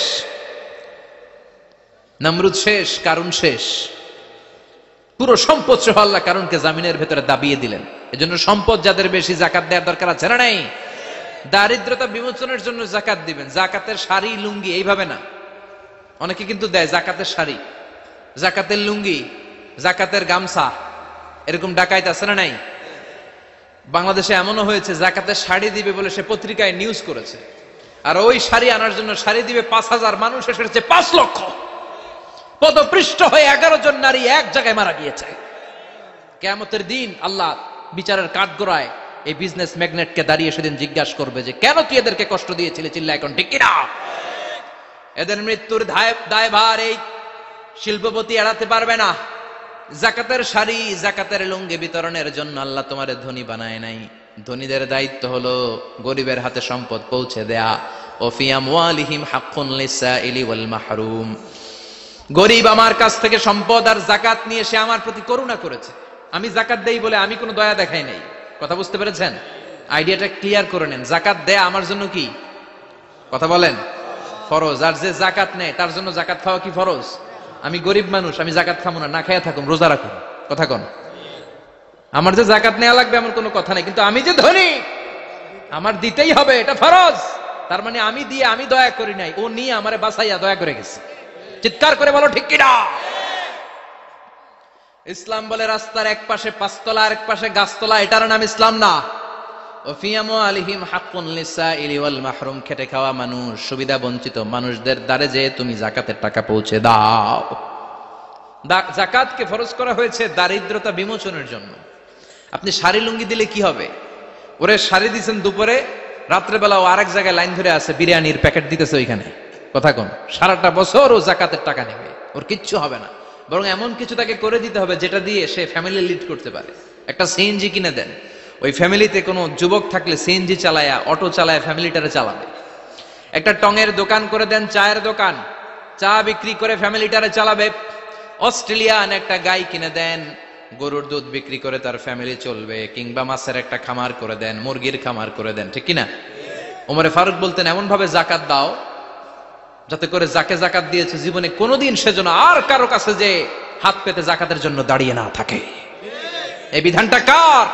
নমরুদ শেষ, কারুন শেষ। পুরো সম্পদ সহ আল্লাহ কারুনকে জামিনের ভেতরে দাবিয়ে দিলেন। এজন্য সম্পদ যাদের বেশি, জাকাত দেওয়ার দরকার আছে না নাই? দারিদ্রতা বিমোচনের জন্য জাকাত দিবেন। জাকাতের শাড়ি লুঙ্গি এইভাবে না, অনেকে কিন্তু দেয় জাকাতের শাড়ি, জাকাতের লুঙ্গি, জাকাতের গামছা, এরকম ডাকাইত আছে না নাই? বাংলাদেশে এমনও হয়েছে জাকাতের শাড়ি দিবে বলে সে পত্রিকায় নিউজ করেছে, আর ওই শাড়ি আনার জন্য শাড়ি দিবে 5,000, মানুষ এসেছে 5 লক্ষ। পদপৃষ্ঠ হয়ে 11 জন নারী এক জায়গায় মারা গিয়েছে। কিয়ামতের দিন আল্লাহ বিচারের কাঠগড়ায় এই বিজনেস ম্যাগনেটকে দাঁড়িয়ে সেদিন জিজ্ঞাসা করবে যে কেন তুই এদেরকে কষ্ট দিয়েছিলি? চিল্লা এখন ঠিক কিনা? এদের মৃত্যুর দায়ভার এই শিল্পপতি এড়াতে পারবে না। জাকাতের শাড়ি, জাকাতের লুঙ্গি বিতরণের জন্য আল্লাহ তোমারে ধনী বানায় নাই। ধনীদের দায়িত্ব হলো গরিবের হাতে সম্পদ পৌঁছে দেয়া। ও ফি আমওয়ালিহিম হাক্কুন লিসাইলি ওয়াল মাহরুম। গরিব আমার কাছ থেকে সম্পদ আর জাকাত নিয়ে সে আমার প্রতি করুণা করেছে। আমি জাকাত দেই বলে আমি কোনো দয়া দেখাই নাই। কথা বুঝতে পেরেছেন? আইডিয়াটা ক্লিয়ার করে নেন। জাকাত দেয়া আমার জন্য কি? কথা বলেন, ফরজ। আর যে জাকাত নেয় তার জন্য জাকাত খাওয়া কি ফরজ? আমি গরিব মানুষ, আমি জাকাত খাবো না, না খাইয়া থাকুন, রোজা রাখুন। কথা কন। আমার যে জাকাত নেওয়া লাগবে এমন কোনো কথা নেই, কিন্তু আমি যে ধনী আমার দিতেই হবে, এটা ফরজ। তার মানে আমি দিয়ে আমি দয়া করি নাই, ও নিয়ে আমারে বাঁচাইয়া দয়া করে গেছে। চিৎকার করে বলো ঠিক কিনা? ইসলাম বলে রাস্তার এক পাশে 5 তলা আর এক পাশে গাছতলা, এটার নাম ইসলাম না। খেটে খাওয়া মানুষ, সুবিধা বঞ্চিত মানুষদের দ্বারে যে তুমি জাকাতের টাকা পৌঁছে দাও। জাকাতকে ফরজ করা হয়েছে দারিদ্রতা বিমোচনের জন্য। আপনি শাড়ি লুঙ্গি দিলে কি হবে? ওরে শাড়ি দিচ্ছেন দুপুরে, রাত্রেবেলা ও আরেক জায়গায় লাইন ধরে আছে, বিরিয়ানির প্যাকেট দিতেছে ওইখানে। কথা কোন? সারাটা বছর ও জাকাতের টাকা নেবে, ওর কিচ্ছু হবে না। বরং এমন কিছু তাকে করে দিতে হবে যেটা দিয়ে সে ফ্যামিলি লিড করতে পারে। একটা সিএনজি কিনে দেন, ওই ফ্যামিলিতে কোনো যুবক থাকলে সিএনজি চালায়া, অটো চালায়া ফ্যামিলিটারে চালাবে। একটা টঙের দোকান করে দেন, চায়ের দোকান, চা বিক্রি করে ফ্যামিলিটারে চালাবে। অস্ট্রেলিয়ান একটা গাই কিনে দেন, গরুর দুধ বিক্রি করে তার ফ্যামিলি চলবে। কিংবা মাছের একটা খামার করে দেন, মুরগির খামার করে দেন, ঠিক কিনা? ওমরে ফারুক বলতেন এমন ভাবে জাকাত দাও যাতে করে যাকে জাকাত দিয়েছে জীবনে কোনোদিন সেজন্য আর কারো কাছে যে হাত পেতে জাকাতের জন্য দাঁড়িয়ে না থাকে। এই বিধানটা কার?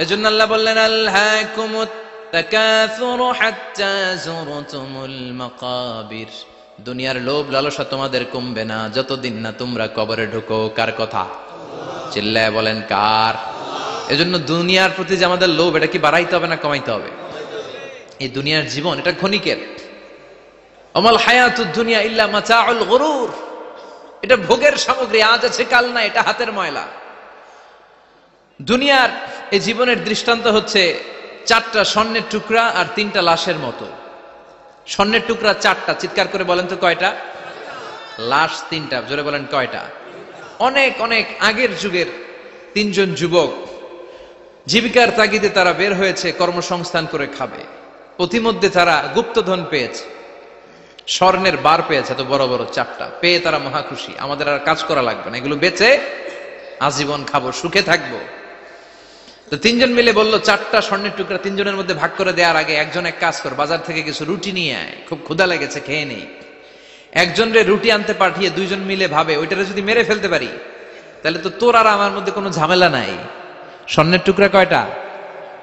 এজন্য আল্লাহ বললেন আলহাকুমুত তাকাসুরু হাত্তা যুরতুমুল মাকাবির। দুনিয়ার লোভ লালসা তোমাদের কমবে না যতদিন না তোমরা কবরে ঢোকো। কার কথা? চিল্লায় বলেন কার? এজন্য দুনিয়ার প্রতি যে আমাদের লোভ, এটা কি বাড়াইতে হবে না কমাইতে হবে? এই দুনিয়ার জীবন এটা ক্ষণিকের। আমাল হায়াতুদ দুনিয়া ইল্লা মাতাউল গুরুর। এটা ভোগের সামগ্রী, আজ আছে কাল না, এটা হাতের ময়লা। দুনিয়ার এই জীবনের দৃষ্টান্ত হচ্ছে 4টা স্বর্ণের টুকরা আর 3টা লাশের মতো। স্বর্ণের টুকরা 4টা, চিৎকার করে বলেন তো কয়টা? লাশ 3টা, জোরে বলেন কয়টা? অনেক অনেক আগের যুগের 3 জন যুবক জীবিকার তাগিদে তারা বের হয়েছে কর্মসংস্থান করে খাবে। পথিমধ্যে তারা গুপ্তধন পেয়েছে, স্বর্ণের বার পেয়েছে, এত বড় বড় 4টা পেয়ে তারা মহা খুশি। আমাদের আর কাজ করা লাগবে না, এগুলো বেচে আজীবন খাবো, সুখে থাকবো। তো 3 জন মিলে বললো 4টা স্বর্ণের টুকরা 3 জনের মধ্যে ভাগ করে দেওয়ার আগে একজন এক কাজ কর, বাজার থেকে কিছু রুটি নিয়ে আয়, খুব ক্ষুধা লেগেছে, খেয়ে নেই। একজন রে রুটি আনতে পাঠিয়ে 2 জন মিলে ভাবে ওইটারে যদি মেরে ফেলতে পারি তাহলে তো তোর আর আমার মধ্যে কোনো ঝামেলা নাই। স্বর্ণের টুকরা কয়টা?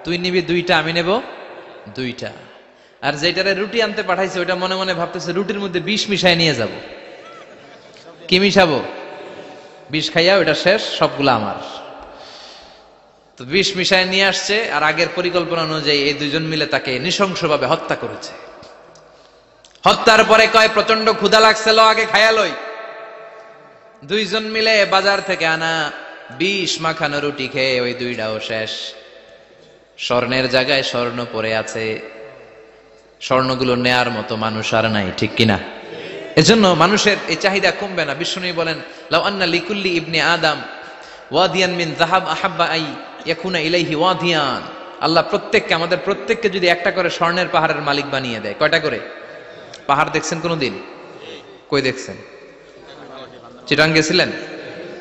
তুই নিবি 2টা, আমি নেব 2টা। আর যেটারে রুটি আনতে পাঠাইছে ওইটা মনে মনে ভাবতেছে রুটির মধ্যে বিষ মিশাই নিয়ে যাব। কি মিশাবো? বিষ খাইয়া ওইটা শেষ, সবগুলো আমার। তো বিষ মিশাই নিয়ে আসছে, আর আগের পরিকল্পনা অনুযায়ী এই 2 জন মিলে তাকে নৃশংসভাবে হত্যা করেছে। হত্যার পরে কয় প্রচন্ড ক্ষুধা লাগছে, লো আগে খায়া লই। দুইজন মিলে বাজার থেকে আনা ২০ মাখানো রুটি খেয়ে ওই দুইটাও শেষ। স্বর্ণের জায়গায় স্বর্ণ পড়ে আছে, স্বর্ণগুলো নেয়ার মতো মানুষ আর নাই, ঠিক কিনা? এজন্য মানুষের এই চাহিদা কমবে না। বিষ্ণু বলেন, লাউ আন্না লিকুল্লি ইবনে আদম ওয়াদিয়ান মিন যাহাব আহাব্বা আই ইয়াকুনা ইলাইহি ওয়াদিয়ান। আল্লাহ প্রত্যেককে, আমাদের প্রত্যেককে যদি একটা করে স্বর্ণের পাহাড়ের মালিক বানিয়ে দেয়। কয়টা করে পাহাড় দেখছেন কোনদিন? কই দেখছেন? চিটাং গেছিলেন?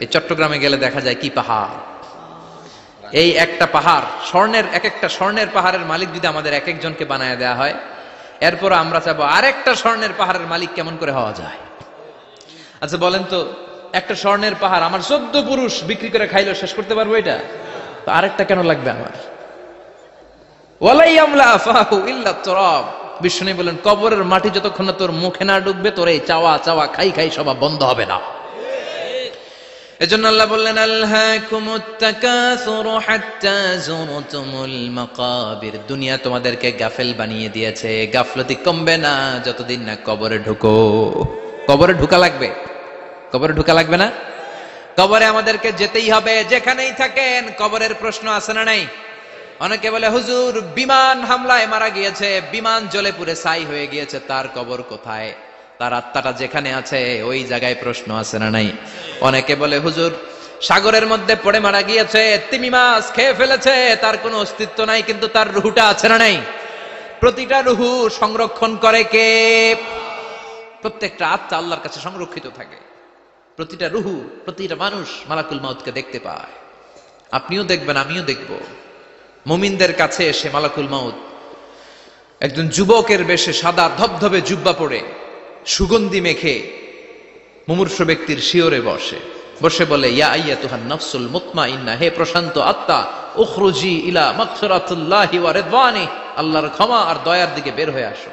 এই চট্টগ্রামে গেলে দেখা যায় কি পাহাড়। এই একটা পাহাড় স্বর্ণের, এক একটা স্বর্ণের পাহাড়ের মালিক যদি আমাদের এক একজনকে বানায় দেয়া হয়, এরপর আমরা চাবো আরেকটা স্বর্ণের পাহাড়ের মালিক কেমন করে হওয়া যায়। আচ্ছা বলেন তো, একটা স্বর্ণের পাহাড় আমার 14 পুরুষ বিক্রি করে খাইলেও শেষ করতে পারবো এটা? তো আরেকটা কেন লাগবে আমার? ওয়ালাই আমলা আফাহু ইল্লা তুরাব। বিষ্ণু বলেন, কবরের মাটি যতক্ষণ না তোর মুখে না ঢুকবে, তোর এই চাওয়া চাওয়া খাই খাই সব বন্ধ হবে না। এজন্য আল্লাহ বললেন, আলহাকুমুত তাকাসুরু হাত্তা যুরতুমুল মাকাবির। দুনিয়া তোমাদেরকে গাফেল বানিয়ে দিয়েছে, গাফলতি কমবে না যতদিন না কবরে ঢুকো। কবরে ঢুকা লাগবে, কবরে ঢুকা লাগবে না? কবরে আমাদেরকে যেতেই হবে, যেখানেই থাকেন। কবরের প্রশ্ন আছে না নাই? অনেকে বলে, হুজুর বিমান হামলায় মারা গিয়েছে, বিমান জ্বলে পুড়ে ছাই হয়ে গিয়েছে, তার কবর কোথায়? তার আত্মাটা যেখানে আছে ওই জায়গায় প্রশ্ন আছে না নাই? অনেকে বলে, হুজুর সাগরের মধ্যে পড়ে মারা গিয়েছে, তিমি মাছ খেয়ে ফেলেছে, তার কোনো অস্তিত্ব নাই, কিন্তু তার রুহুটা আছে না নাই? প্রতিটা রুহু সংরক্ষণ করে কে? প্রত্যেকটা আত্মা আল্লাহর কাছে সংরক্ষিত থাকে। প্রতিটা রুহু, প্রতিটা মানুষ মালাকুল মাউতকে দেখতে পায়। আপনিও দেখবেন, আমিও দেখব। মুমিনদের কাছে এসে মালাকুল মাউত একজন যুবকের বেশে সাদা ধবধবে জুব্বা পরে সুগন্ধি মেখে মুমূর্ষু ব্যক্তির শিওরে বসে বসে বলে, ইয়া আইয়াতুহান নাফসুল মুতমাইন্না, হে প্রশান্ত আত্মা, উখরুজি ইলা মাগফিরাতুল্লাহি ওয়া রিদওয়ানি, আল্লাহর ক্ষমা আর দয়ার দিকে বের হয়ে আসো।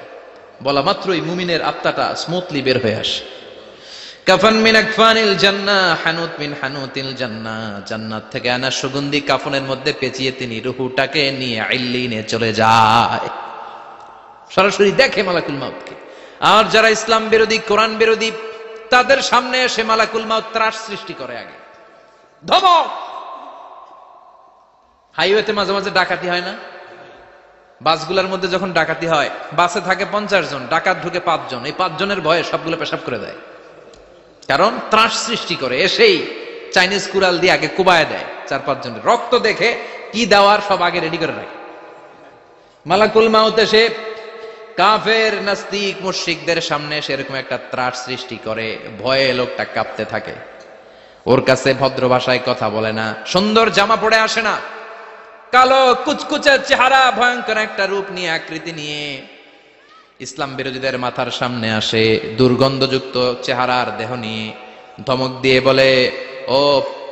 বলা মাত্রই মুমিনের আত্মাটা স্মুথলি বের হয়ে আসে। কাফান মিন আকফানিল জান্নাহ, হানুত মিন হানুতিল জান্নাহ, জান্নাত থেকে আনা সুগন্ধি কাফনের মধ্যে পেঁচিয়ে তিনি রূহটাকে নিয়ে ইল্লিনে চলে যায়। সরাসরি দেখে মালাকুল মাউতকে। আর যারা ইসলাম বিরোধী, কোরআন বিরোধী, তাদের সামনে এসে মালাকুল মাউত ত্রাস সৃষ্টি করে। আগে ধমক। হাইওয়েতে মাঝে মাঝে ডাকাতি হয় না? বাসগুলোর মধ্যে যখন ডাকাতি হয়, বাসে থাকে 50 জন, ডাকাত ঢুকে 5 জন। এই 5 জনের ভয়ে সবগুলো পেশাব করে দেয়, কারণ ত্রাস সৃষ্টি করে। এসেই চাইনিজ কুড়াল দিয়ে আগে কুবায় দেয় 4-5 জনের। রক্ত দেখে কি দেওয়ার সব আগে রেডি করে রাখে। মালাকুল মাউত এসে কাফের নাস্তিক মুশরিকদের সামনে সেরকম একটা ত্রাস সৃষ্টি করে, ভয়ে লোকটা কাঁপতে থাকে। ওর কাছে ভদ্র ভাষায় কথা বলে না, সুন্দর জামা পরে আসে না, কালো কুচকুচে চেহারা, ভয়ঙ্কর একটা রূপ নিয়ে, আকৃতি নিয়ে ইসলাম বিরোধীদের মাথার সামনে আসে, দুর্গন্ধযুক্ত চেহারার দেহ নিয়ে ধমক দিয়ে বলে, ও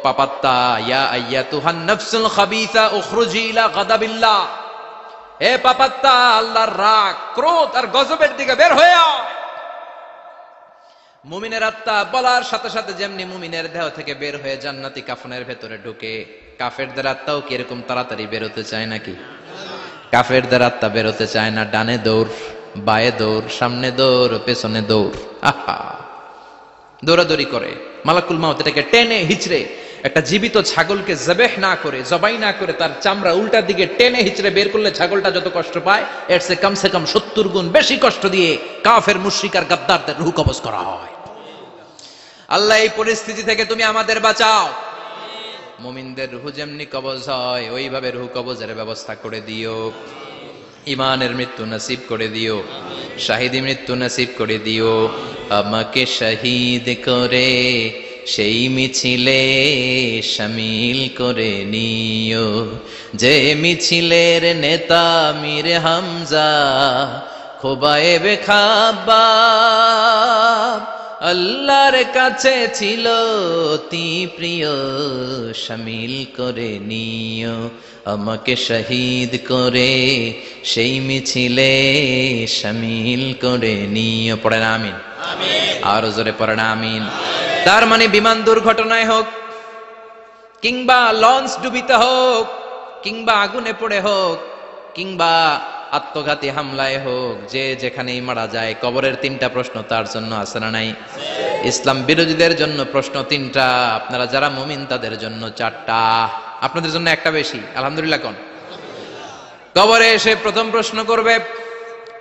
পাপাত্তা, ইয়া আইয়াতুহান নাফসুল খাবিসা উখরুজি ইলা গাদাবিল্লাহ, হে পাপাত্তা, আল্লাহর রাগ, ক্রোধ আর গজবের দিকে বের হয়ে আয়। মুমিনের আত্মা বলার সাথে সাথে যেমনি মুমিনের দেহ থেকে বের হয়ে জান্নাতি কাফনের ভেতরে ঢুকে, কাফেরদের আত্মাও কি এরকম তাড়াতাড়ি বেরোতে চায় নাকি? কাফেরদের আত্মা বেরোতে চায় না। ডানে দৌড়, বায়ে দৌড়, সামনে দৌড়, পেছনে দৌড়, আহা দৌড়াদৌড়ি করে। মালাকুল মাউত এটাকে টেনে হিচড়ে, একটা জীবিত ছাগলকে জবেহ না করে, জবাই না করে, তার চামড়া উল্টা দিকে টেনে হিচড়ে বের করলে ছাগলটা যত কষ্ট পায়, এর চেয়ে কমসে কম 70 গুণ বেশি কষ্ট দিয়ে কাফের মুশরিক আর গাদ্দারদের রূহ কবজ করা হয়। আল্লাহ এই পরিস্থিতি থেকে তুমি আমাদের বাঁচাও। মুমিনদের রূহ যেমনি কবজ হয়, ওইভাবে রূহ কবজের ব্যবস্থা করে দিও। ইমানের মৃত্যু নসিব করে দিও, শাহিদি মৃত্যু নসিব করে দিও। আমাকে শহীদ করে সেই মিছিলে শামিল করে নিও, যে মিছিলের নেতা মীর হামজা, খোবায়েবে খাব্বাব, আল্লাহর কাছে ছিল অতি প্রিয়, শামিল করে নিও। আমাকে শহীদ করে সেই মিছিলে শামিল করে নিও। পড়েন আমিন। আর জোরে পড়েন আমিন। তার মানে বিমান দুর্ঘটনায় হোক, কিংবা লঞ্চ ডুবিতে হোক, কিংবা আগুনে পড়ে হোক, কিংবা আত্মঘাতী হামলায় হোক, যে যেখানেই মারা যায়, কবরের 3টা প্রশ্ন তার জন্য আছে না নাই? ইসলাম বিরোধীদের জন্য প্রশ্ন 3টা, আপনারা যারা মুমিন তাদের জন্য 4টা, আপনাদের জন্য একটা বেশি। আলহামদুলিল্লাহ কোন? কবরে এসে প্রথম প্রশ্ন করবে,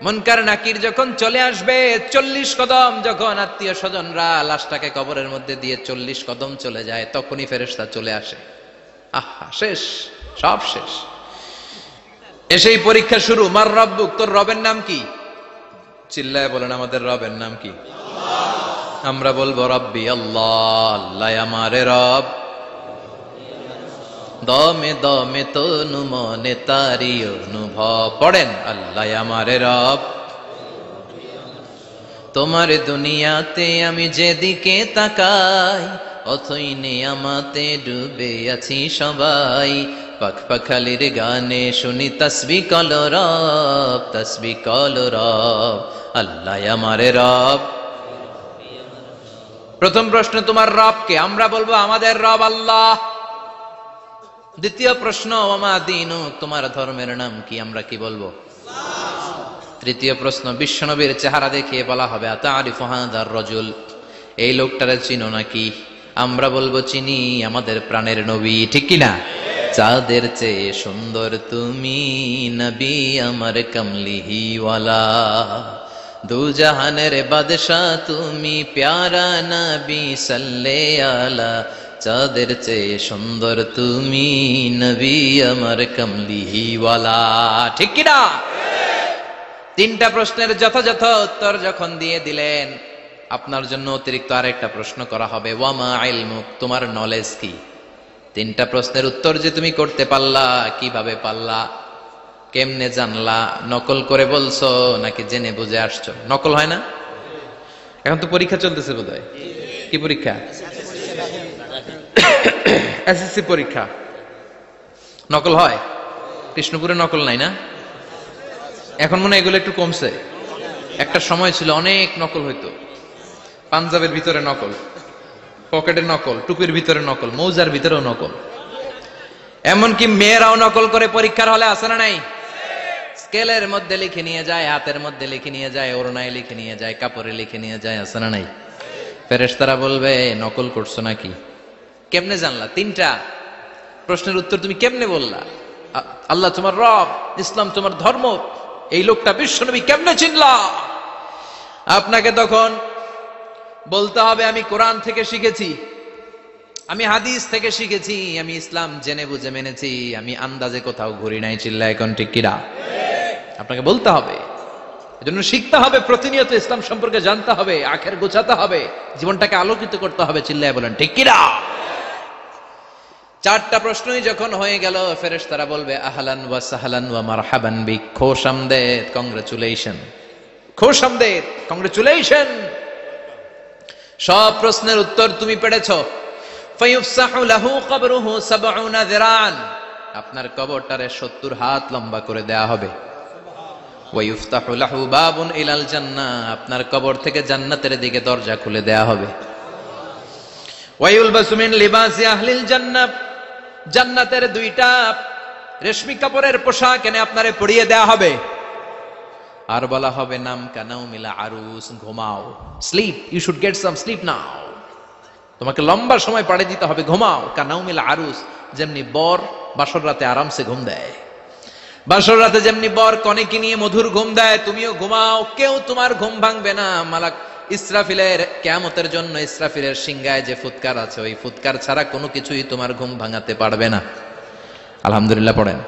মুনকার নাকির যখন চলে আসবে, 40 কদম যখন আত্মীয় স্বজনরা লাশটাকে কবরের মধ্যে দিয়ে 40 কদম চলে যায়, তখনই ফেরেশতা চলে আসে। আহা, শেষ, সব শেষ। এসেই পরীক্ষা শুরু। মার রব্বুক, তোর রবের নাম কি? চিল্লায় বলেন, আমাদের রবের নাম কি? আমরা বলবো রব্বি আল্লাহ, আল্লাহ আমারে রব। দমে দমে তনু মনে তারি অনুভব। পড়েন, আল্লাহ আমারে রব। তোমার দুনিয়াতে আমি যেদিকে তাকাই, অথই নিয়ামতে ডুবে আছি সবাই। পাখ পাখালির গানে শুনি তসবিহ কলো রব, তসবিহ কলো রব, আল্লাহ আমারে রব। প্রথম প্রশ্ন, তোমার রব কে? আমরা বলবো আমাদের রব আল্লাহ। দ্বিতীয় প্রশ্ন, ওমা দীনু, তোমার ধর্মের নাম কি? আমরা কি বলবো? তৃতীয় প্রশ্ন, বিশ্বনবীর চেহারা দেখিয়ে বলা হবে আতারিফু হাদার রাজুল, এই লোকটারে চিনো নাকি? আমরা বলবো চিনি, আমাদের প্রাণের নবী, ঠিক কি না? চাঁদের চেয়ে সুন্দর তুমি নবী আমার কমলিহি ওয়ালা, দু জাহানের বাদশাহ তুমি প্যারা নবী সাল্লে আলা, চাঁদের চেয়ে সুন্দর তুমি নবী আমার কমলিহি ওয়ালা, ঠিক কি না? 3টা প্রশ্নের যথাযথ উত্তর যখন দিয়ে দিলেন, আপনার জন্য অতিরিক্ত আরেকটা প্রশ্ন করা হবে, ওয়ামা ইলমুক, তোমার নলেজ কি? 3টা প্রশ্নের উত্তর যে তুমি করতে পারলা, কিভাবে পারলা, কেমনে জানলা? নকল করে বলছো নাকি জেনে বুঝে আসছো? নকল হয় না? এখন তো পরীক্ষা চলতেছে বোধহয়। কি পরীক্ষা? এসএসসি পরীক্ষা। নকল হয়? কৃষ্ণপুরে নকল নাই না? এখন মনে হয় এগুলো একটু কমছে। একটা সময় ছিল অনেক নকল হইতো। পাঞ্জাবের ভিতরে নকল, পকেটের নকল, টুপির ভিতরে নকল, মৌজার ভিতরেও নকল, এমনকি মেয়েরাও নকল করে পরীক্ষার হলে আসে না নাই? স্কেলের মধ্যে লিখে নিয়ে যায়, হাতের মধ্যে লিখে নিয়ে যায়, ওড়নায় লিখে নিয়ে যায়, কাপড়ে লিখে নিয়ে যায়, আসে না নাই? ফেরেশতারা বলবে নকল করছো নাকি? কেমনে জানলা? 3টা প্রশ্নের উত্তর তুমি কেমনে বললা? আল্লাহ তোমার রব, ইসলাম তোমার ধর্ম, এই লোকটা বিশ্বনবী, কেমনে চিনলা? আপনাকে তখন বলতে হবে আমি কোরআন থেকে শিখেছি, আমি হাদিস থেকে শিখেছি, আমি ইসলাম জেনে বুঝে মেনেছি, আমি আন্দাজে কোথাও ঘুরি নাই। চিল্লা এখন ঠিক কিনা? আপনাকে বলতে হবে। এজন্য শিখতে হবে, প্রতিনিয়ত ইসলাম সম্পর্কে জানতে হবে, আখের গোছাতে হবে, জীবনটাকে আলোকিত করতে হবে। চিল্লায় বলেন ঠিক কিনা? 4টা প্রশ্নই যখন হয়ে গেল, ফেরেশতারা বলবে আহলান ওয়া সাহলান ওয়া মারহাবান বিক, খোশামদেদ, কংগ্রেচুলেশন, খোশামদেদ, কংগ্রেচুলেশন, সব প্রশ্নের উত্তর তুমি পেরেছো। ফায়ুফসাহু লাহু কবরুহু 70 যিরান, আপনার কবরটারে 70 হাত লম্বা করে দেয়া হবে। ওয়া ইফতাহু লাহু বাবুন ইলাল জান্নাহ, আপনার কবর থেকে জান্নাতের দিকে দরজা খুলে দেয়া হবে। ওয়া ইউলবাসু মিন লিবাসি আহলিল জান্নাহ, জান্নাতের 2টা রেশমি কাপড়ের পোশাক এনে আপনারে পরিয়ে দেয়া হবে। আর বলা হবে নাম কানাউমিলা আরুস, ঘুমাও, sleep, you should get some sleep now, তোমাকে লম্বা সময় পাড়ি দিতে হবে, ঘুমাও। কানাউমিলা আরুস, যেমনি বর বাসর রাতে আরামসে ঘুম দেয়, বাসর রাতে যেমনি বর কনেকে নিয়ে মধুর ঘুম দেয়, তুমিও ঘুমাও, কেউ তোমার ঘুম ভাঙবে না। মালাক ইসরাফিলের, কিয়ামতের জন্য ইসরাফিলের সিংহায় যে ফুৎকার আছে, ওই ফুৎকার ছাড়া কোনো কিছুই তোমার ঘুম ভাঙাতে পারবে না। আলহামদুলিল্লাহ পড়েন।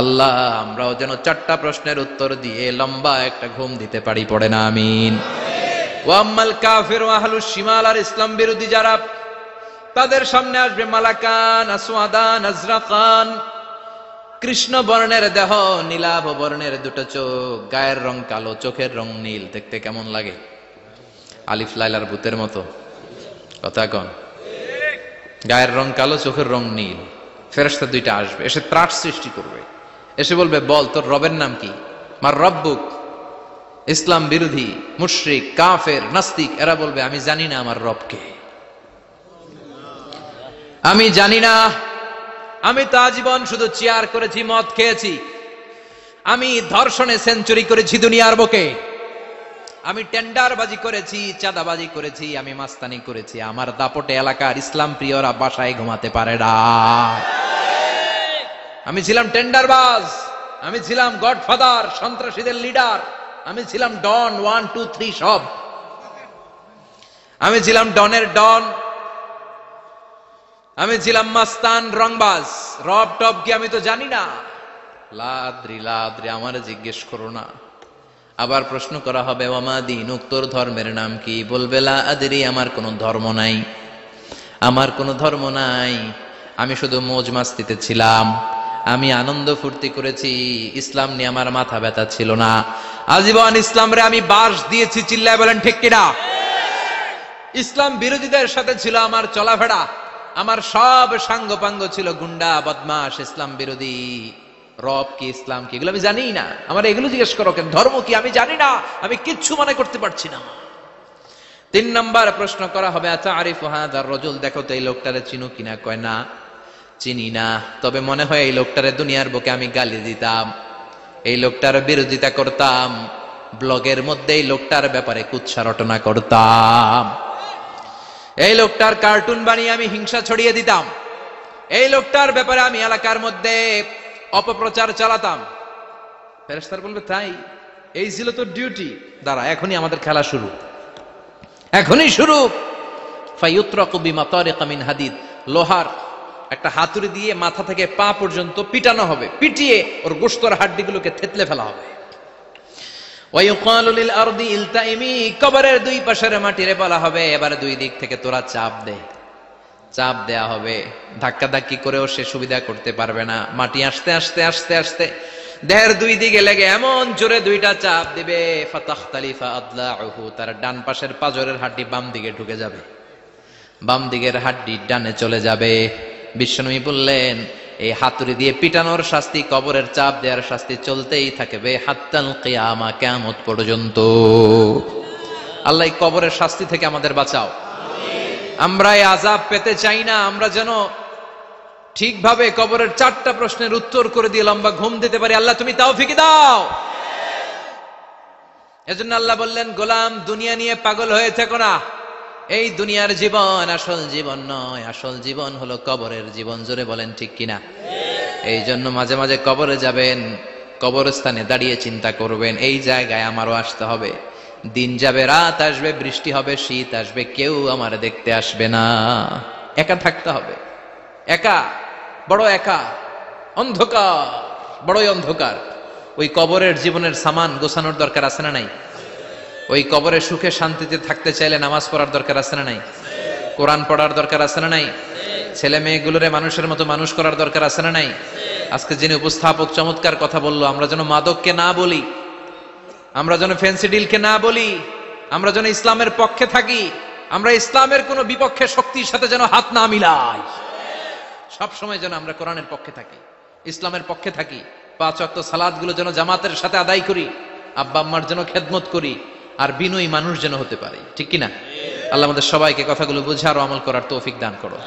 আল্লাহ আমরাও যেন 4টা প্রশ্নের উত্তর দিয়ে লম্বা একটা ঘুম দিতে পারি, পড়ে না আমিন। ওয়াম্মাল কাফির ওয়া আহলুশ শিমাল, আর ইসলাম বিরোধী যারা, তাদের সামনে আসবে মালাকান আসওয়াদান আজরাকান, কৃষ্ণ বর্ণের দেহ, নীলাভ বর্ণের 2টো চোখ, গায়ের রং কালো, চোখের রং নীল। দেখতে কেমন লাগে? আলিফ লাইলার ভূতের মতো। কথা কন? গায়ের রং কালো, চোখের রং নীল। ফেরেশতা 2টা আসবে, এসে ত্রাস সৃষ্টি করবে, এসে বলবে বল তোর রবের নাম কি? মার রব্বুক। ইসলাম বিরোধী মুশরিক, কাফের, নাস্তিক এরা বলবে আমি জানি না আমার রবকে, আমি জানি না, আমি তো আজীবন শুধু চেয়ার করেছি, মদ খেয়েছি, আমি ধর্ষণে সেঞ্চুরি করেছি দুনিয়ার বুকে, আমি টেন্ডারবাজি করেছি, চাঁদাবাজি করেছি, আমি মাস্তানি করেছি। আমার দাপটে এলাকার ইসলাম প্রিয়রা বাসায় ঘুমাতে পারে না। আমি ছিলাম টেন্ডারবাজ, আমি ছিলাম গডফাদার, সন্ত্রাসীদের লিডার, আমি ছিলাম ডন 1 2 3 সব। আমি ছিলাম ডনের ডন, আমি ছিলাম মাস্তান, রংবাজ। রব টপ কি আমি তো জানি না। লাদ্রি লাদ্রি আমার জিজ্ঞেস করো না। আবার প্রশ্ন করা হবে ওমা দীনুক, তোর ধর্মের নাম কি? বলবে লা আদরি, আমার কোনো ধর্ম নাই, আমার কোনো ধর্ম নাই। আমি শুধু মৌজ মাস্তিতে ছিলাম, আমি আনন্দ ফুর্তি করেছি, ইসলাম নিয়ে আমার মাথা ব্যথা ছিল না। আজীবন ইসলামরে আমি বাস দিয়েছি, চিল্লায় বলেন ঠিক কিনা? ইসলাম বিরোধীদের সাথে ছিল আমার চলাফেরা, আমার সব সাঙ্গপাঙ্গ ছিল গুন্ডা বদমাশ ইসলাম বিরোধী। রব কি, ইসলাম কি, এগুলো আমি জানি না। আমার এগুলো জিজ্ঞেস করো কেন? ধর্ম কি আমি জানি না, আমি কিচ্ছু মনে করতে পারছি না। 3 নাম্বার প্রশ্ন করা হবে আচ্ছা আরিফু হাদার রাজুল, দেখো তো এই লোকটারে চিনো কিনা? কয় না, চিনি না, তবে মনে হয় এই লোকটারে দুনিয়ার বুকে আমি গালি দিতাম, এই লোকটার বিরোধিতা করতাম, ব্লগের মধ্যে এই লোকটার ব্যাপারে কুৎসা রটনা করতাম, এই লোকটার কার্টুন বানিয়ে আমি হিংসা ছড়িয়ে দিতাম, এই লোকটার ব্যাপারে আমি এলাকার মধ্যে অপপ্রচার চালাতাম। ফেরেশতারা বলবে তাই? এই ছিল তো ডিউটি। দাঁড়া, এখনই আমাদের খেলা শুরু, এখনই শুরু। ফায়ুতরাকু বিমাতারিকা মিন হাদিদ, লোহার একটা হাতুড়ি দিয়ে মাথা থেকে পা পর্যন্ত পিটানো হবে, পিটিয়ে ওর গোশতর হাড্ডিগুলোকে থেতলে ফেলা হবে। ওয়ায়ুকালু লিল আরদি ইলতাইমি, কবরের দুই পাশের মাটিরে বলা হবে এবারে দুই দিক থেকে তোরা চাপ দে। চাপ দেয়া হবে, ধাক্কা ধাক্কি করেও সে সুবিধা করতে পারবে না। মাটি আস্তে আস্তে আস্তে আস্তে দেহের দুই দিকে লেগে এমন জোরে দুইটা চাপ দিবে, ফাতাখতালিফা আদলাউহু, তার ডান পাশের পাজরের হাড্ডি বাম দিকে ঢুকে যাবে, বাম দিকের হাড্ডি ডানে চলে যাবে। বিশ্বনবী বললেন এই হাতুড়ি দিয়ে পিটানোর শাস্তি, কবরের চাপ দেওয়ার শাস্তি চলতেই থাকবে হাত্তাল কিয়ামা, কিয়ামত পর্যন্ত। আল্লাহ এই কবরের শাস্তি থেকে আমাদের বাঁচাও। আমরা এই আযাব পেতে চাই না, আমরা যেন ঠিকভাবে কবরের 4টা প্রশ্নের উত্তর করে দিয়ে লম্বা ঘুম দিতে পারি। আল্লাহ তুমি তৌফিক দাও। এজন্য আল্লাহ বললেন গোলাম দুনিয়া নিয়ে পাগল হয়ে থেকো না, এই দুনিয়ার জীবন আসল জীবন নয়, আসল জীবন হলো কবরের জীবন। জোরে বলেন ঠিক কিনা? এই জন্য মাঝে মাঝে কবরে যাবেন, কবরস্থানে দাঁড়িয়ে চিন্তা করবেন এই জায়গায় আমারও আসতে হবে। দিন যাবে, রাত আসবে, বৃষ্টি হবে, শীত আসবে, কেউ আমার দেখতে আসবে না, একা থাকতে হবে। একা, বড় একা, অন্ধকার, বড়ই অন্ধকার। ওই কবরের জীবনের সামান গোছানোর দরকার আছে না নাই? ওই কবরে সুখে শান্তিতে থাকতে চাইলে নামাজ পড়ার দরকার আছে না নাই? কোরআন পড়ার দরকার আছে না নাই? ছেলে মেয়েগুলোরে মানুষের মতো মানুষ করার দরকার আছে না নাই? আজকে যিনি উপস্থাপক চমৎকার কথা বললো, আমরা যেন মাদককে না বলি, আমরা যেন ফেন্সিডিলকে না বলি, আমরা যেন ইসলামের পক্ষে থাকি, আমরা ইসলামের কোন বিপক্ষে শক্তির সাথে যেন হাত না মিলাই। সব সময় যেন আমরা কোরআনের পক্ষে থাকি, ইসলামের পক্ষে থাকি। 5 ওয়াক্ত সালাত গুলো যেন জামাতের সাথে আদায় করি, আব্বা আম্মার যেন খেদমত করি, আর বিনয়ী মানুষ যেন হতে পারি। ঠিক কিনা? আল্লাহ আমাদের সবাইকে কথাগুলো বুঝার ও আমল করার তৌফিক দান করো।